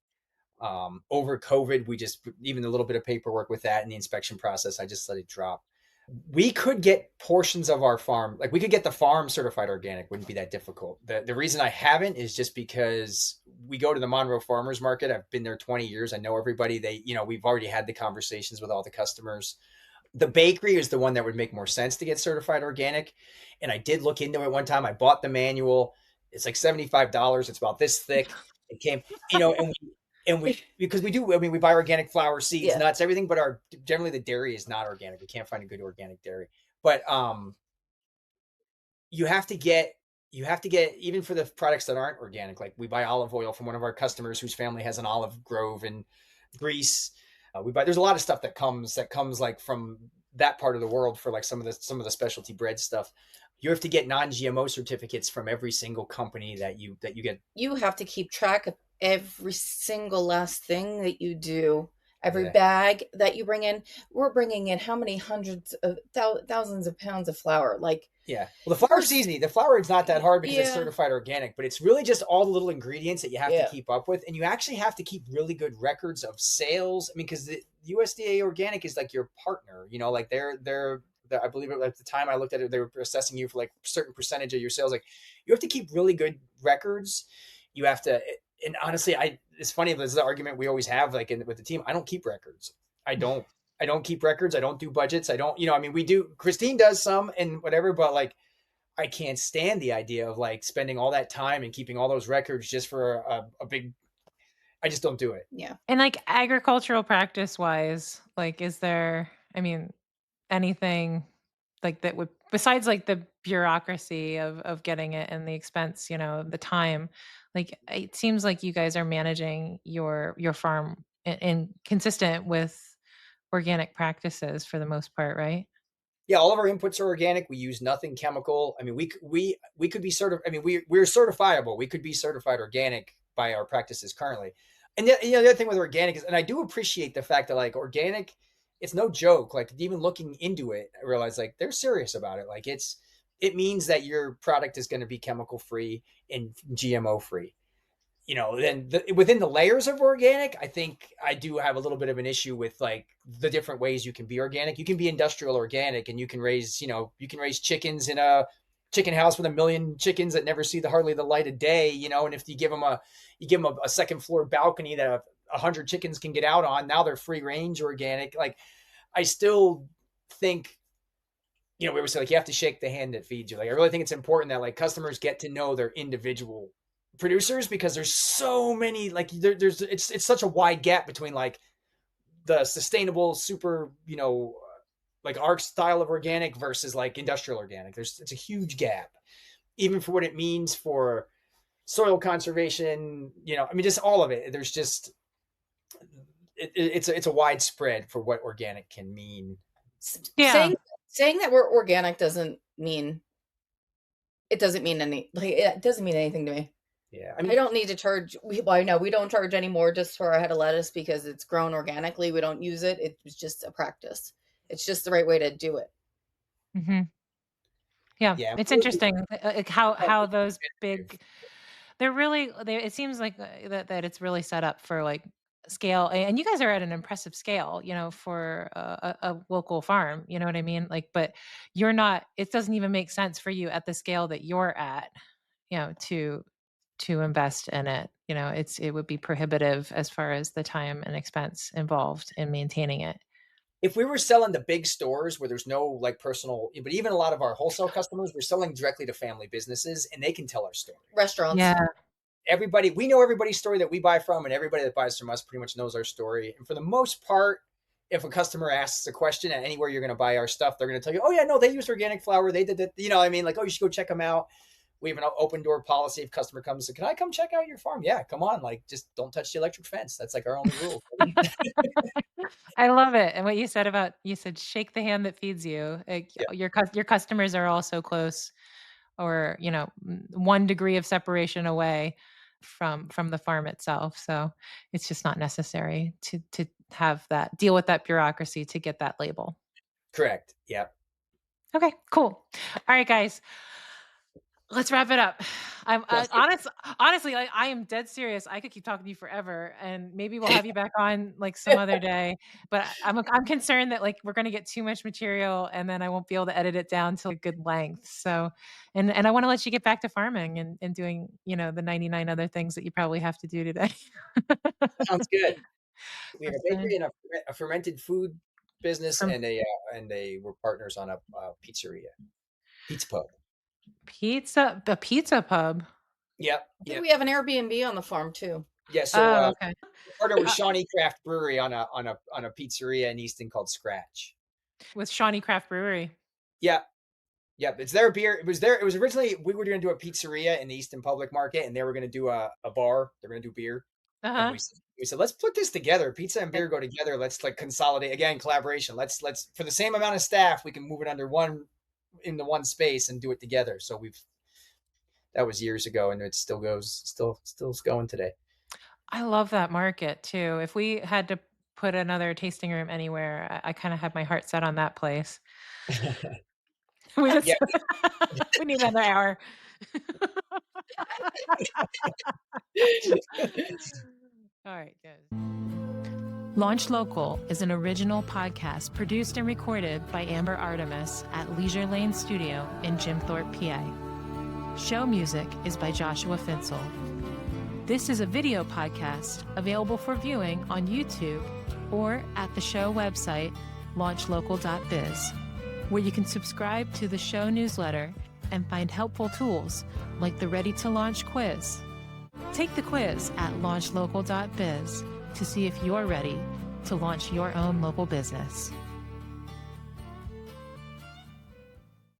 Over COVID, we just, even a little bit of paperwork with that and the inspection process, I just let it drop. We could get portions of our farm, like we could get the farm certified organic, wouldn't be that difficult. The reason I haven't is just because we go to the Monroe Farmers Market. I've been there 20 years. I know everybody. We've already had the conversations with all the customers. The bakery is the one that would make more sense to get certified organic. And I did look into it one time. I bought the manual. It's like $75. It's about this thick. It came, and we because we do, I mean, we buy organic flour, seeds, Yeah. nuts, everything, but generally the dairy is not organic. We can't find a good organic dairy. But you have to get even for the products that aren't organic, like we buy olive oil from one of our customers whose family has an olive grove in Greece. There's a lot of stuff that comes like from that part of the world for like some of the specialty bread stuff. You have to get non-GMO certificates from every single company that you get. You have to keep track of every single last thing that you do, every Yeah. bag that you bring in. We're bringing in how many hundreds of thousands of pounds of flour? Like, Yeah. Well, the flour is easy. The flour is not that hard because it's Yeah. certified organic, but it's really just all the little ingredients that you have Yeah. to keep up with. And you actually have to keep really good records of sales. I mean, because the USDA organic is like your partner, like they're I believe at the time I looked at it, they were assessing you for like a certain percentage of your sales. Like you have to keep really good records. You have to, and honestly, it's funny, this is the argument we always have like with the team. I don't keep records. I don't keep records. I don't do budgets. I don't, I mean, we do, Christine does some and whatever, but like, I can't stand the idea of like spending all that time and keeping all those records just for a big, I just don't do it. Yeah. And like agricultural practice wise, like, is there, I mean, anything like that would, besides like the bureaucracy of getting it and the expense, the time, like it seems like you guys are managing your farm in consistent with organic practices for the most part, right? Yeah, all of our inputs are organic. We use nothing chemical. I mean, we could be certified. I mean, we're certifiable. We could be certified organic by our practices currently. And the other thing with organic is, and I do appreciate the fact that like organic, it's no joke. Like even looking into it, I realized like they're serious about it. Like it means that your product is going to be chemical free and GMO free. Then within the layers of organic, I think I do have a little bit of an issue with like the different ways you can be organic. You can be industrial organic and you can raise chickens in a chicken house with 1 million chickens that never see hardly the light of day, and if you give them a second floor balcony that 100 chickens can get out on, now they're free range organic. Like I still think, we always say like you have to shake the hand that feeds you. Like I really think it's important that like customers get to know their individual producers, because there's so many, like it's such a wide gap between like the sustainable super, like our style of organic versus like industrial organic. It's a huge gap, even for what it means for soil conservation, I mean, just all of it. There's just, it's a widespread for what organic can mean. Yeah. Saying that we're organic doesn't mean it doesn't mean anything to me. Yeah. I don't need to charge. I know we don't charge anymore just for a head of lettuce because it's grown organically. We don't use it. It's just a practice. It's just the right way to do it. Mm-hmm. Yeah. It's interesting like how those big, it seems like that it's really set up for like scale, and you guys are at an impressive scale, for a local farm, you know what I mean? Like, but you're not, it doesn't even make sense for you at the scale that you're at, to invest in it. It would be prohibitive as far as the time and expense involved in maintaining it. If we were selling to big stores where there's no like personal, but even a lot of our wholesale customers, we're selling directly to family businesses and they can tell our story. Restaurants. Yeah. We know everybody's story that we buy from, and everybody that buys from us pretty much knows our story. And for the most part, if a customer asks a question at anywhere you're going to buy our stuff, they're going to tell you, oh yeah, no, they used organic flour. They did it. I mean, like, oh, you should go check them out. We have an open door policy. If customer comes and says, can I come check out your farm? Yeah, come on. Like, just don't touch the electric fence. That's like our only rule. I love it. And what you said shake the hand that feeds you. Like, Yeah. your customers are all so close, or 1 degree of separation away from the farm itself. So it's just not necessary to have that, deal with that bureaucracy to get that label. Correct. Yeah. Okay, cool. All right, guys. Let's wrap it up. Yes, it- Honestly, like, I am dead serious. I could keep talking to you forever, and maybe we'll have you back on like some other day. But I'm concerned that like we're going to get too much material, and then I won't be able to edit it down to a good length. So, and I want to let you get back to farming and doing the 99 other things that you probably have to do today. Sounds good. We have a That's bakery and a fermented food business, from and we're partners on a pizzeria, pizza pub. the pizza pub. Yep, I think yep, we have an Airbnb on the farm too. yeah. So Oh, okay. partner with Uh, Shawnee Craft Brewery on a pizzeria in Easton called Scratch. with Shawnee Craft Brewery. Yeah, yep. It's their beer. It was originally we were going to do a pizzeria in the Easton Public Market, and they were going to do a bar. They're going to do beer, and Uh-huh. we said let's put this together. Pizza and beer go together. Let's like consolidate again, collaboration. Let's for the same amount of staff, we can move it under in the one space and do it together. So that was years ago, and it still going today. I love that market too. If we had to put another tasting room anywhere, I kind of had my heart set on that place. We Yeah. just we need another hour. All right, good. Launch Local is an original podcast produced and recorded by Amber Artemis at Leisure Lane Studio in Jim Thorpe, PA. Show music is by Joshua Finsel. This is a video podcast available for viewing on YouTube or at the show website, LaunchLocal.biz, where you can subscribe to the show newsletter and find helpful tools like the Ready to Launch quiz. Take the quiz at LaunchLocal.biz to see if you're ready to launch your own local business.